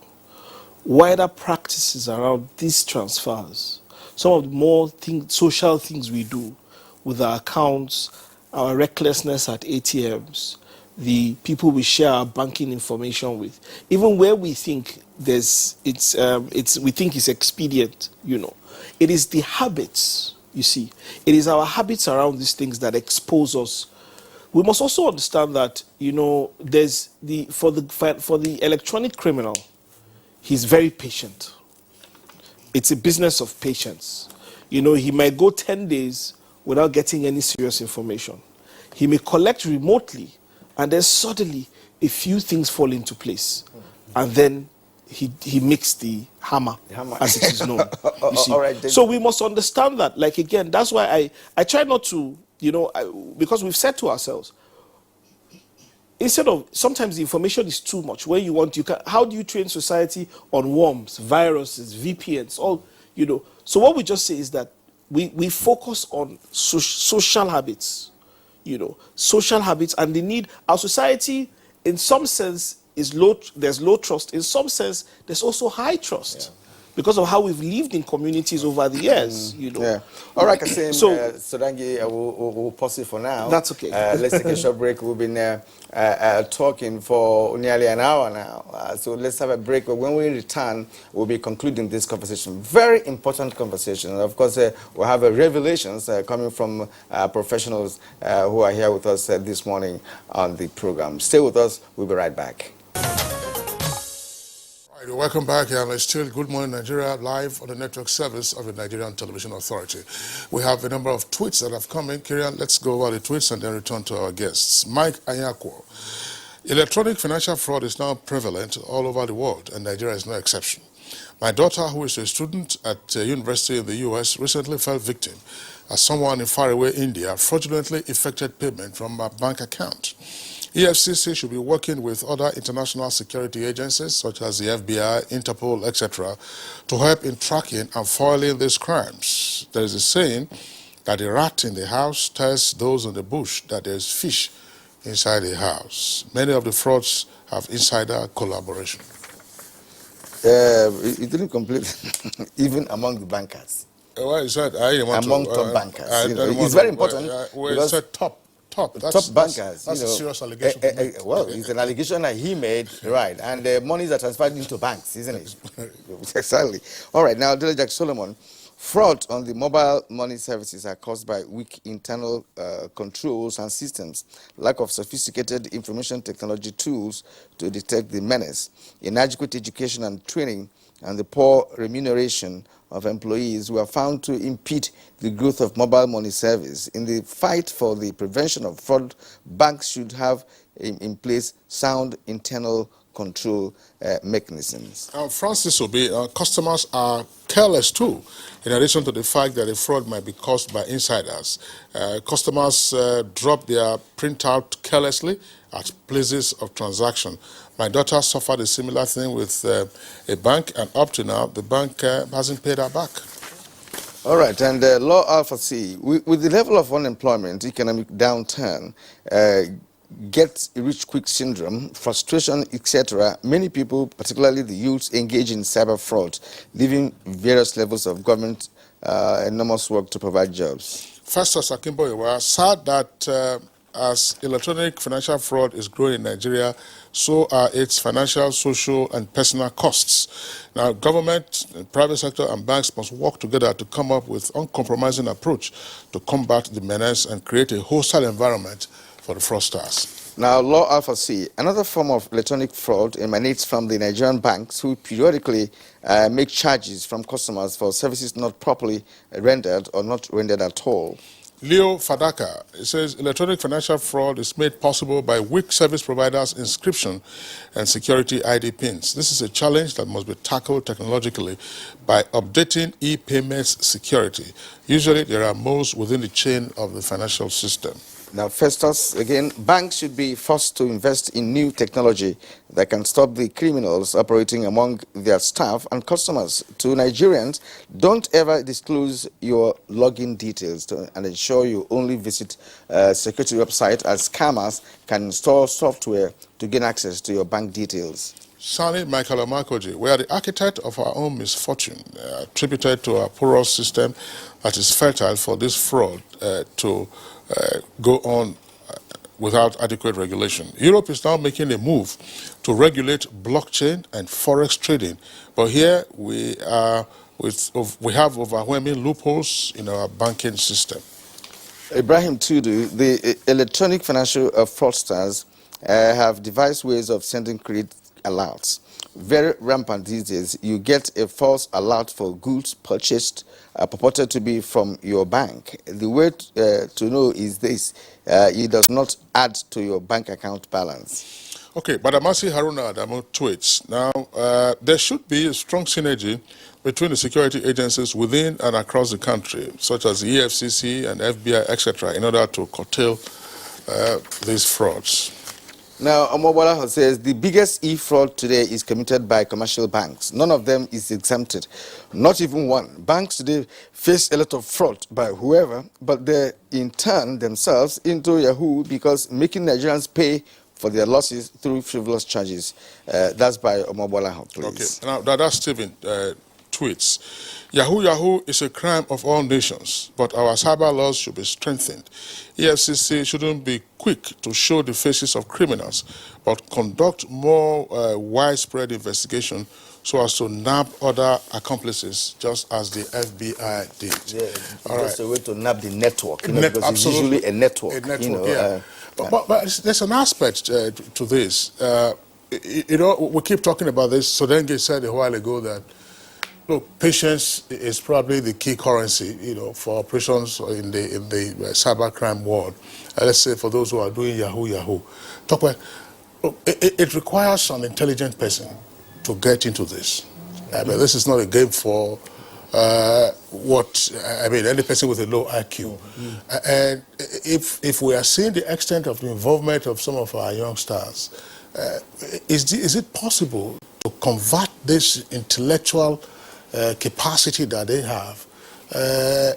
[SPEAKER 5] wider practices around these transfers, some of the more social things we do with our accounts, our recklessness at ATMs, the people we share our banking information with, even where we think we think it's expedient, it is the habits, you see. It is our habits around these things that expose us. We must also understand that, there's for the electronic criminal, he's very patient. It's a business of patience. He might go 10 days without getting any serious information. He may collect remotely, and then suddenly a few things fall into place. And then he makes the hammer, as it is known. You see. All right, so we must understand that. Like, again, that's why I try not to, because we've said to ourselves, instead of, sometimes the information is too much. Where how do you train society on worms, viruses, VPNs, all, So what we just say is that we focus on social habits, social habits, and the need. Our society, in some sense, there's low trust. In some sense, there's also high trust. Because of how we've lived in communities over the years,
[SPEAKER 1] Yeah. All right, Kasim, Sodangi, we'll pause it for now.
[SPEAKER 5] That's okay.
[SPEAKER 1] Let's take a short break. We've been talking for nearly an hour now. So let's have a break. But when we return, we'll be concluding this conversation. Very important conversation. Of course, we'll have revelations coming from professionals who are here with us this morning on the program. Stay with us. We'll be right back.
[SPEAKER 3] Welcome back, and let's still Good Morning Nigeria live on the network service of the Nigerian Television Authority. We have a number of tweets that have come in. Kirian, let's go over the tweets and then return to our guests. Mike Ayakwo. Electronic financial fraud is now prevalent all over the world, and Nigeria is no exception. My daughter, who is a student at a university in the U.S., recently fell victim as someone in faraway India fraudulently effected payment from a bank account. EFCC should be working with other international security agencies such as the FBI, Interpol, etc. to help in tracking and foiling these crimes. There is a saying that a rat in the house tells those in the bush that there is fish inside a house. Many of the frauds have insider collaboration.
[SPEAKER 1] It didn't complete, even among the bankers.
[SPEAKER 3] Well, is that I want
[SPEAKER 1] among
[SPEAKER 3] to,
[SPEAKER 1] top bankers.
[SPEAKER 3] I
[SPEAKER 1] You know,
[SPEAKER 3] don't want
[SPEAKER 1] it's very
[SPEAKER 3] to,
[SPEAKER 1] important
[SPEAKER 3] because
[SPEAKER 1] because
[SPEAKER 3] top.
[SPEAKER 1] Top bankers.
[SPEAKER 3] That's
[SPEAKER 1] you know,
[SPEAKER 3] a serious allegation.
[SPEAKER 1] Well, it's an allegation that he made, right? And the monies are transferred into banks, isn't it? Exactly. All right. Now, Dele Jack Solomon, fraud on the mobile money services are caused by weak internal controls and systems, lack of sophisticated information technology tools to detect the menace, inadequate education and training, and the poor remuneration of employees who are found to impede the growth of mobile money service. In the fight for the prevention of fraud, banks should have in place sound internal control mechanisms.
[SPEAKER 3] Francis Obi, customers are careless too, in addition to the fact that the fraud might be caused by insiders. Customers drop their printout carelessly at places of transaction. My daughter suffered a similar thing with a bank, and up to now, the bank hasn't paid her back.
[SPEAKER 1] All right, and Law Alpha C, with the level of unemployment, economic downturn, get rich quick syndrome, frustration, etc., many people, particularly the youths, engage in cyber fraud, leaving various levels of government enormous work to provide jobs.
[SPEAKER 3] Festus Akimboye, we are sad that as electronic financial fraud is growing in Nigeria, so are its financial, social, and personal costs. Now, government, private sector, and banks must work together to come up with uncompromising approach to combat the menace and create a hostile environment for the fraudsters.
[SPEAKER 1] Now, Law Alpha C, another form of electronic fraud emanates from the Nigerian banks who periodically make charges from customers for services not properly rendered or not rendered at all.
[SPEAKER 3] Leo Fadaka, it says electronic financial fraud is made possible by weak service providers' inscription and security ID pins. This is a challenge that must be tackled technologically by updating e-payments security. Usually there are moles within the chain of the financial system.
[SPEAKER 1] Now, Festus, again, banks should be forced to invest in new technology that can stop the criminals operating among their staff and customers. To Nigerians, don't ever disclose your login details and ensure you only visit a security website, as scammers can install software to gain access to your bank details.
[SPEAKER 3] Sani Michael Omakoji, we are the architect of our own misfortune, attributed to our porous system that is fertile for this fraud to go on without adequate regulation. Europe is now making a move to regulate blockchain and forex trading, but here we have overwhelming loopholes in our banking system.
[SPEAKER 1] Ibrahim Tudu, the electronic financial fraudsters have devised ways of sending credit alerts. Very rampant these days. You get a false alert for goods purchased purported to be from your bank. The way to know is this: it does not add to your bank account balance.
[SPEAKER 3] Okay, Badamasi Haruna Adamu tweets. Now, there should be a strong synergy between the security agencies within and across the country, such as the EFCC and FBI, etc., in order to curtail these frauds.
[SPEAKER 1] Now, Omobala says the biggest e-fraud today is committed by commercial banks. None of them is exempted, not even one. Banks today face a lot of fraud by whoever, but they in turn themselves into Yahoo because making Nigerians pay for their losses through frivolous charges. That's by Omobala, please.
[SPEAKER 3] Okay, now Dada Stephen tweets, Yahoo is a crime of all nations, but our cyber laws should be strengthened. EFCC shouldn't be quick to show the faces of criminals, but conduct more widespread investigation so as to nab other accomplices, just as the FBI did.
[SPEAKER 1] Yeah, just a way to nab the network, because it's usually a network.
[SPEAKER 3] But there's an aspect to this. We keep talking about this. So Denge said a while ago that, look, patience is probably the key currency, for operations in the cybercrime world. Let's say for those who are doing Yahoo. It requires an intelligent person to get into this. But this is not a game for any person with a low IQ. And if we are seeing the extent of the involvement of some of our youngsters, is it possible to convert this intellectual capacity that they have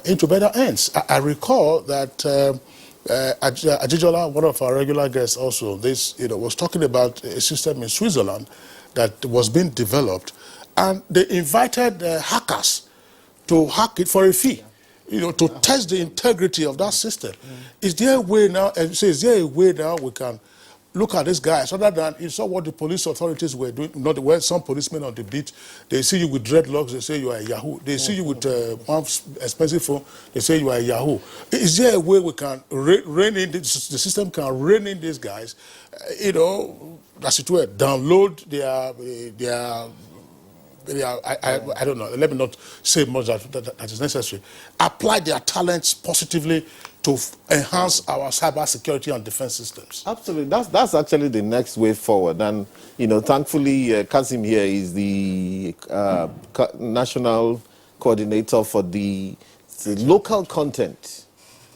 [SPEAKER 3] into better ends? I recall that Ajijola, one of our regular guests also, this, was talking about a system in Switzerland that was being developed, and they invited hackers to hack it for a fee, to test the integrity of that system. Is there a way now, and so is there a way now we can look at these guys, other than you saw what the police authorities were doing, not where some policemen on the beat, they see you with dreadlocks, they say you are a Yahoo. They see you with one expensive phone, they say you are a Yahoo. Is there a way we can rein in, the system can rein in these guys, as it were, download I don't know, let me not say much that is necessary, apply their talents positively to enhance our cyber security and defense systems.
[SPEAKER 6] Absolutely. That's actually the next way forward. And, thankfully, Kazim here is the national coordinator for the local content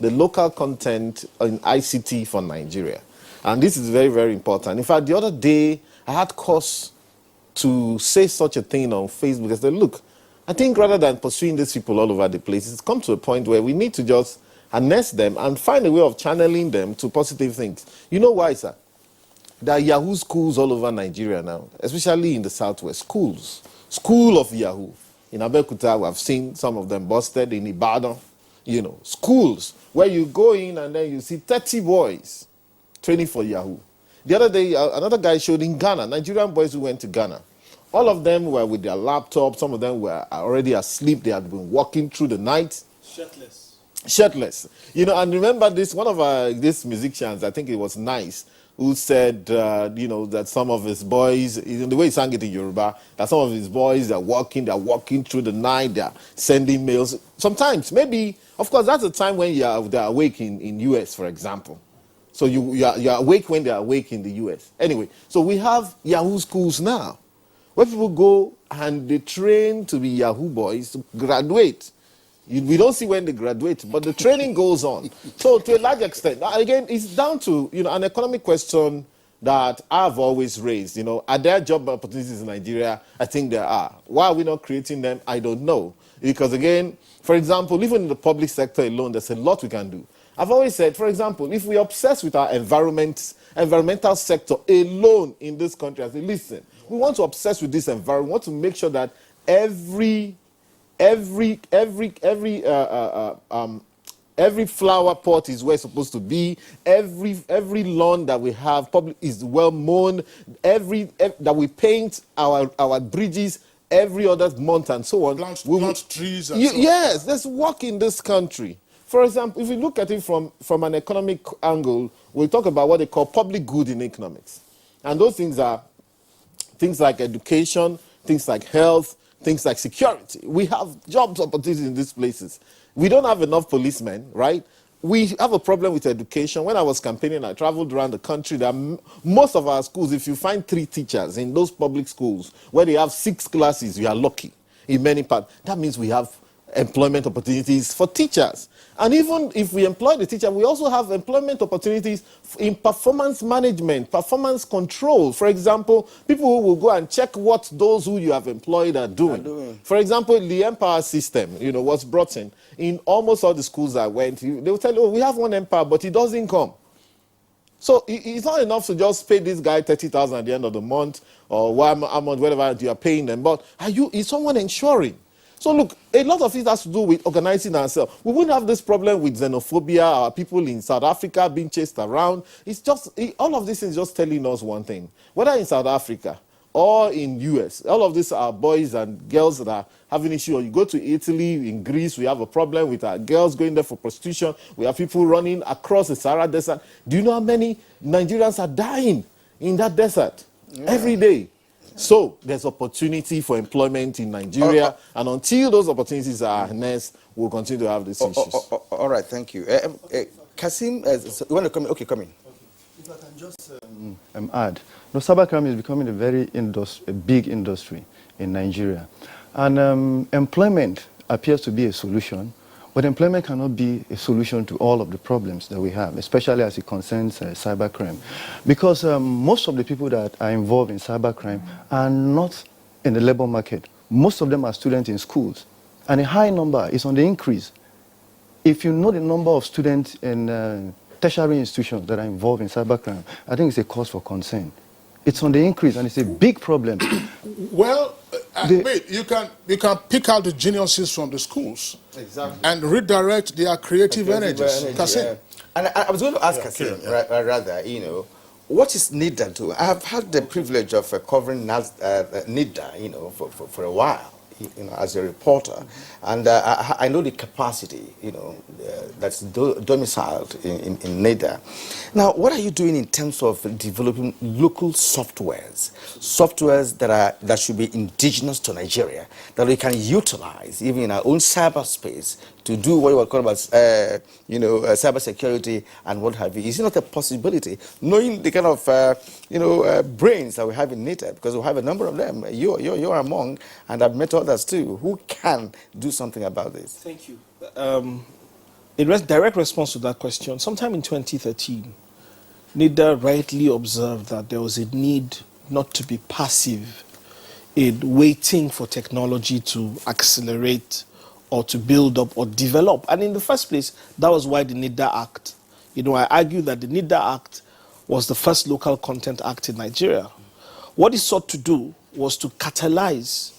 [SPEAKER 6] in ICT for Nigeria. And this is very, very important. In fact, the other day, I had cause to say such a thing on Facebook. I said, look, I think rather than pursuing these people all over the place, it's come to a point where we need to just harness them and find a way of channeling them to positive things. You know why, sir? There are Yahoo schools all over Nigeria now, especially in the southwest. Schools. School of Yahoo. In Abeokuta, I've seen some of them busted. In Ibadan, schools where you go in and then you see 30 boys training for Yahoo. The other day, another guy showed in Ghana, Nigerian boys who went to Ghana. All of them were with their laptops. Some of them were already asleep. They had been walking through the night. Shirtless. And remember this, one of these musicians, I think it was Nice, who said, that some of his boys, the way he sang it in Yoruba, that some of his boys are walking through the night, they're sending mails. Sometimes, maybe, of course, that's the time when they're awake in US, for example. So you're awake when they're awake in the US. Anyway, so we have Yahoo schools now, where people go and they train to be Yahoo boys to graduate. We don't see when they graduate, but the training goes on. So to a large extent, again, it's down to an economic question that I've always raised. Are there job opportunities in Nigeria? I think there are. Why are we not creating them? I don't know. Because again, for example, even in the public sector alone, there's a lot we can do. I've always said, for example, if we obsess with our environmental sector alone in this country, I say, listen, we want to obsess with this environment. We want to make sure that every flower pot is where it's supposed to be. Every lawn that we have public is well mown. That we paint our bridges every other month and so on.
[SPEAKER 3] Plant trees and so on.
[SPEAKER 6] Yes, there's work in this country. For example, if you look at it from an economic angle, we'll talk about what they call public good in economics. And those things are things like education, things like health, things like security. We have jobs opportunities in these places. We don't have enough policemen, right? We have a problem with education. When I was campaigning, I traveled around the country. Most of our schools, if you find 3 teachers in those public schools where they have 6 classes, you are lucky in many parts. That means we have employment opportunities for teachers. And even if we employ the teacher, we also have employment opportunities in performance management, performance control. For example, people who will go and check what those who you have employed are doing. For example, the Empower system, was brought in almost all the schools I went. They will tell you, oh, we have one Empower, but it doesn't come. So it's not enough to just pay this guy 30,000 at the end of the month or whatever you are paying them. But is someone ensuring? So look, a lot of it has to do with organizing ourselves. We wouldn't have this problem with xenophobia, our people in South Africa being chased around. It's just, all of this is just telling us one thing. Whether in South Africa or in US, all of these are boys and girls that are having issues. Or you go to Italy, in Greece, we have a problem with our girls going there for prostitution. We have people running across the Sahara Desert. Do you know how many Nigerians are dying in that desert every day? So there's opportunity for employment in Nigeria, and until those opportunities are harnessed, we'll continue to have these issues.
[SPEAKER 1] All right, thank you. Kasim, you want to come in? Okay, come in.
[SPEAKER 21] If I can just add, cybercrime is becoming a very big industry in Nigeria. And employment appears to be a solution, but employment cannot be a solution to all of the problems that we have, especially as it concerns cybercrime. Because most of the people that are involved in cybercrime are not in the labor market. Most of them are students in schools, and a high number is on the increase. If you know the number of students in tertiary institutions that are involved in cybercrime, I think it's a cause for concern. It's on the increase, and it's a big problem.
[SPEAKER 3] Well, wait, you can pick out the geniuses from the schools,
[SPEAKER 1] exactly,
[SPEAKER 3] and redirect their creative energies. Kasim.
[SPEAKER 1] And I was going to ask Kasim, rather, you know, what is NIDA doing? I have had the privilege of covering NIDA, you know, for a while, you know, as a reporter, and I know the capacity, you know, that's domiciled in NIDA. Now, what are you doing in terms of developing local softwares that should be indigenous to Nigeria, that we can utilize even in our own cyberspace to do what we call about, cyber security and what have you? Is it not a possibility, knowing the kind of, brains that we have in NIDA, because we have a number of them. You're among, and I've met others too, who can do something about this?
[SPEAKER 5] Thank you. In direct response to that question, sometime in 2013, NIDA rightly observed that there was a need not to be passive in waiting for technology to accelerate or to build up or develop. And in the first place, that was why the NIDA Act, you know, I argue that the NIDA Act was the first local content act in Nigeria. What it sought to do was to catalyze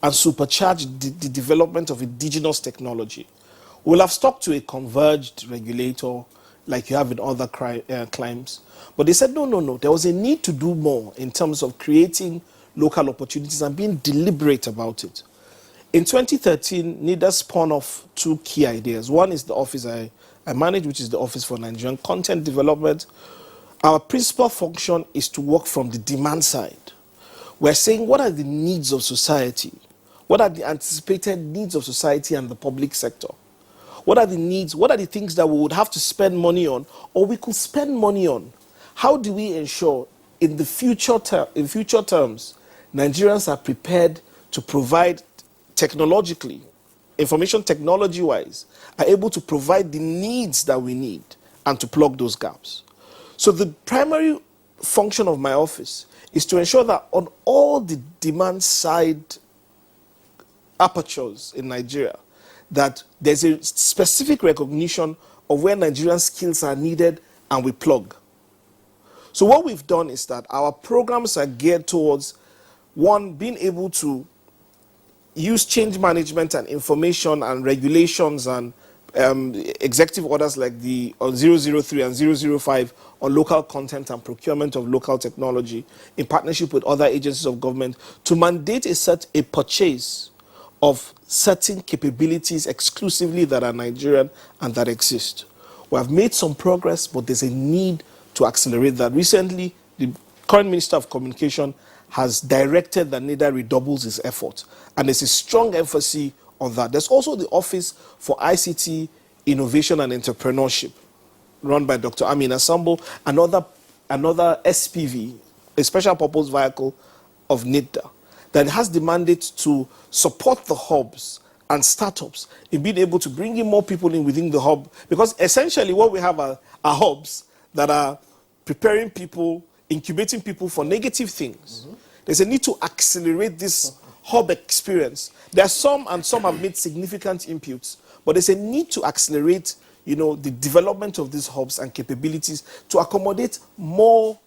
[SPEAKER 5] and supercharge the development of indigenous technology. We'll have stuck to a converged regulator like you have in other climes. But they said, no, there was a need to do more in terms of creating local opportunities and being deliberate about it. In 2013, NIDA spun off two key ideas. One is the office I manage, which is the Office for Nigerian Content Development. Our principal function is to work from the demand side. We're saying, what are the needs of society? What are the anticipated needs of society and the public sector? What are the needs? What are the things that we would have to spend money on, or we could spend money on? How do we ensure in future terms, Nigerians are prepared to provide technologically, information technology-wise, are able to provide the needs that we need and to plug those gaps? So the primary function of my office is to ensure that on all the demand side apertures in Nigeria, that there's a specific recognition of where Nigerian skills are needed and we plug. So what we've done is that our programs are geared towards, one, being able to use change management and information and regulations and executive orders like the 003 and 005 on local content and procurement of local technology in partnership with other agencies of government to mandate a purchase of certain capabilities exclusively that are Nigerian and that exist. We have made some progress, but there's a need to accelerate that. Recently, the current Minister of Communication has directed that NIDA redoubles its effort, and there's a strong emphasis on that. There's also the Office for ICT, Innovation and Entrepreneurship, run by Dr. Amina Sambo, another SPV, a special purpose vehicle of NIDA, that has the mandate to support the hubs and startups in being able to bring in more people in within the hub. Because essentially what we have are hubs that are preparing people, incubating people for negative things. There's a need to accelerate this hub experience. There are some, and some have made significant inputs, but there's a need to accelerate, the development of these hubs and capabilities to accommodate more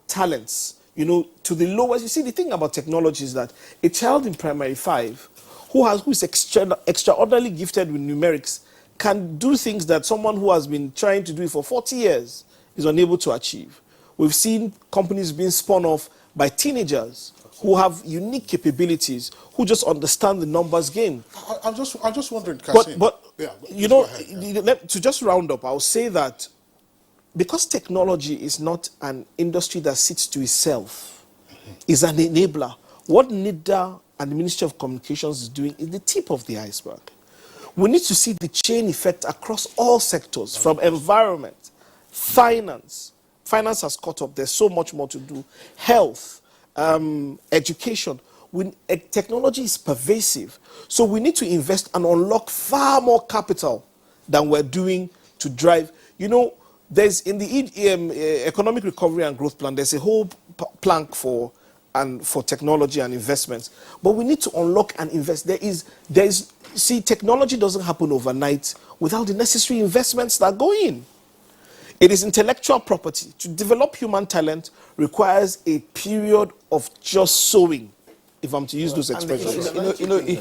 [SPEAKER 5] talents, to the lowest. You see, the thing about technology is that a child in primary 5 who is extraordinarily gifted with numerics can do things that someone who has been trying to do it for 40 years is unable to achieve. We've seen companies being spun off by teenagers who have unique capabilities, who just understand the numbers game.
[SPEAKER 3] I'm just wondering, Kasim.
[SPEAKER 5] To just round up, I'll say that because technology is not an industry that sits to itself, is an enabler. What NIDA and the Ministry of Communications is doing is the tip of the iceberg. We need to see the chain effect across all sectors, from environment, finance. Finance has caught up. There's so much more to do. Health, education. Technology is pervasive. So we need to invest and unlock far more capital than we're doing to drive. There's in the Economic Recovery and Growth Plan, there's a whole plank for technology and investments. But we need to unlock and invest. See, technology doesn't happen overnight without the necessary investments that go in. It is intellectual property. To develop human talent requires a period of just sowing, if I'm to use those expressions.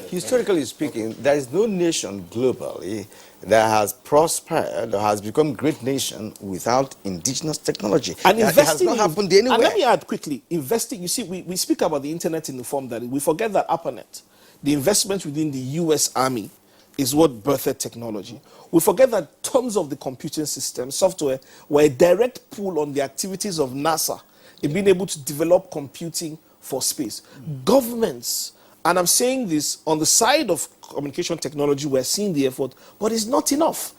[SPEAKER 1] Historically speaking, there is no nation globally that has prospered or has become great nation without indigenous technology.
[SPEAKER 5] And
[SPEAKER 1] it has not happened anywhere.
[SPEAKER 5] And let me add quickly, investing, you see, we speak about the internet in the form that we forget that ARPANET, the investment within the US Army, is what birthed technology. We forget that tons of the computing system, software, were a direct pull on the activities of NASA in being able to develop computing for space. Governments, and I'm saying this on the side of communication technology, we're seeing the effort, but it's not enough.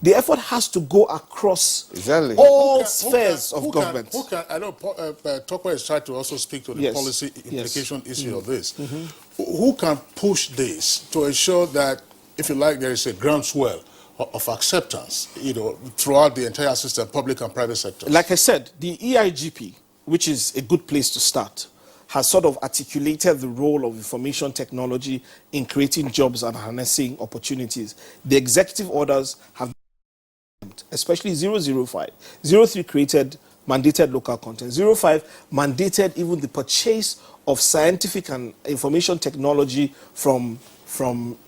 [SPEAKER 5] The effort has to go across all spheres of government.
[SPEAKER 3] I know Tokwe is trying to also speak to the policy implication issue of this. Who can push this to ensure that, if you like, there is a groundswell of acceptance, throughout the entire system, public and private sectors?
[SPEAKER 5] Like I said, the EIGP, which is a good place to start, has sort of articulated the role of information technology in creating jobs and harnessing opportunities. The executive orders have, especially 005. 03 created mandated local content. 05 mandated even the purchase of scientific and information technology from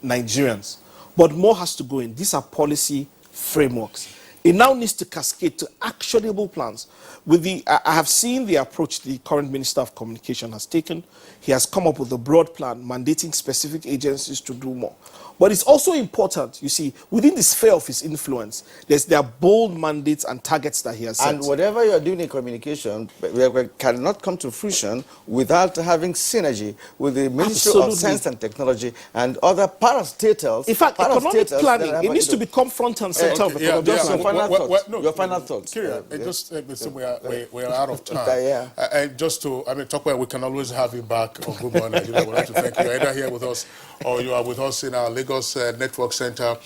[SPEAKER 5] Nigerians. But more has to go in. These are policy frameworks. It now needs to cascade to actionable plans. I have seen the approach the current Minister of Communication has taken. He has come up with a broad plan mandating specific agencies to do more. But it's also important, you see, within the sphere of his influence, there are bold mandates and targets that he has set.
[SPEAKER 1] And whatever you're doing in communication cannot come to fruition without having synergy with the Ministry of Science and Technology and other parastatals.
[SPEAKER 5] In fact, economic planning, it needs to become front and center of economic planning.
[SPEAKER 1] Your final thoughts.
[SPEAKER 3] We're out of time. And just to, talk about, we can always have you back on Good Morning Nigeria. We'd like to thank you. You're either here with us or you are with us in our Lagos Network Center.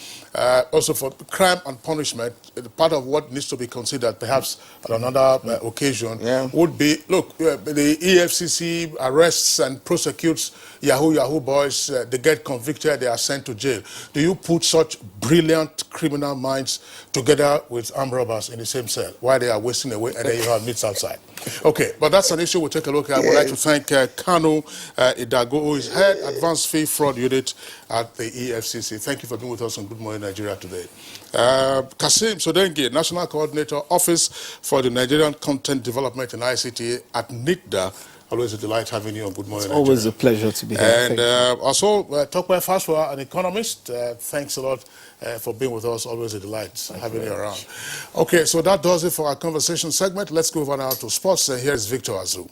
[SPEAKER 3] Also for crime and punishment, part of what needs to be considered perhaps at another occasion would be, look, the EFCC arrests and prosecutes Yahoo boys. They get convicted, they are sent to jail. Do you put such brilliant criminal minds together with armed robbers in the same cell while they are wasting away and then you have meets outside? Okay, but that's an issue we'll take a look at. I would like to thank Kanu Idago, who is head advanced fee fraud unit at the EFCC. Thank you for being with us on Good Morning Nigeria today. Kasim Sodengi, National Coordinator, Office for the Nigerian Content Development and ICT at NICDA. Always a delight having you on Good Morning Nigeria.
[SPEAKER 5] Always a pleasure to be here.
[SPEAKER 3] And also, Tokwe Faswa, an economist. Thanks a lot for being with us. Always a delight having you around. Okay, so that does it for our conversation segment. Let's go over now to sports. And here's Victor Azu.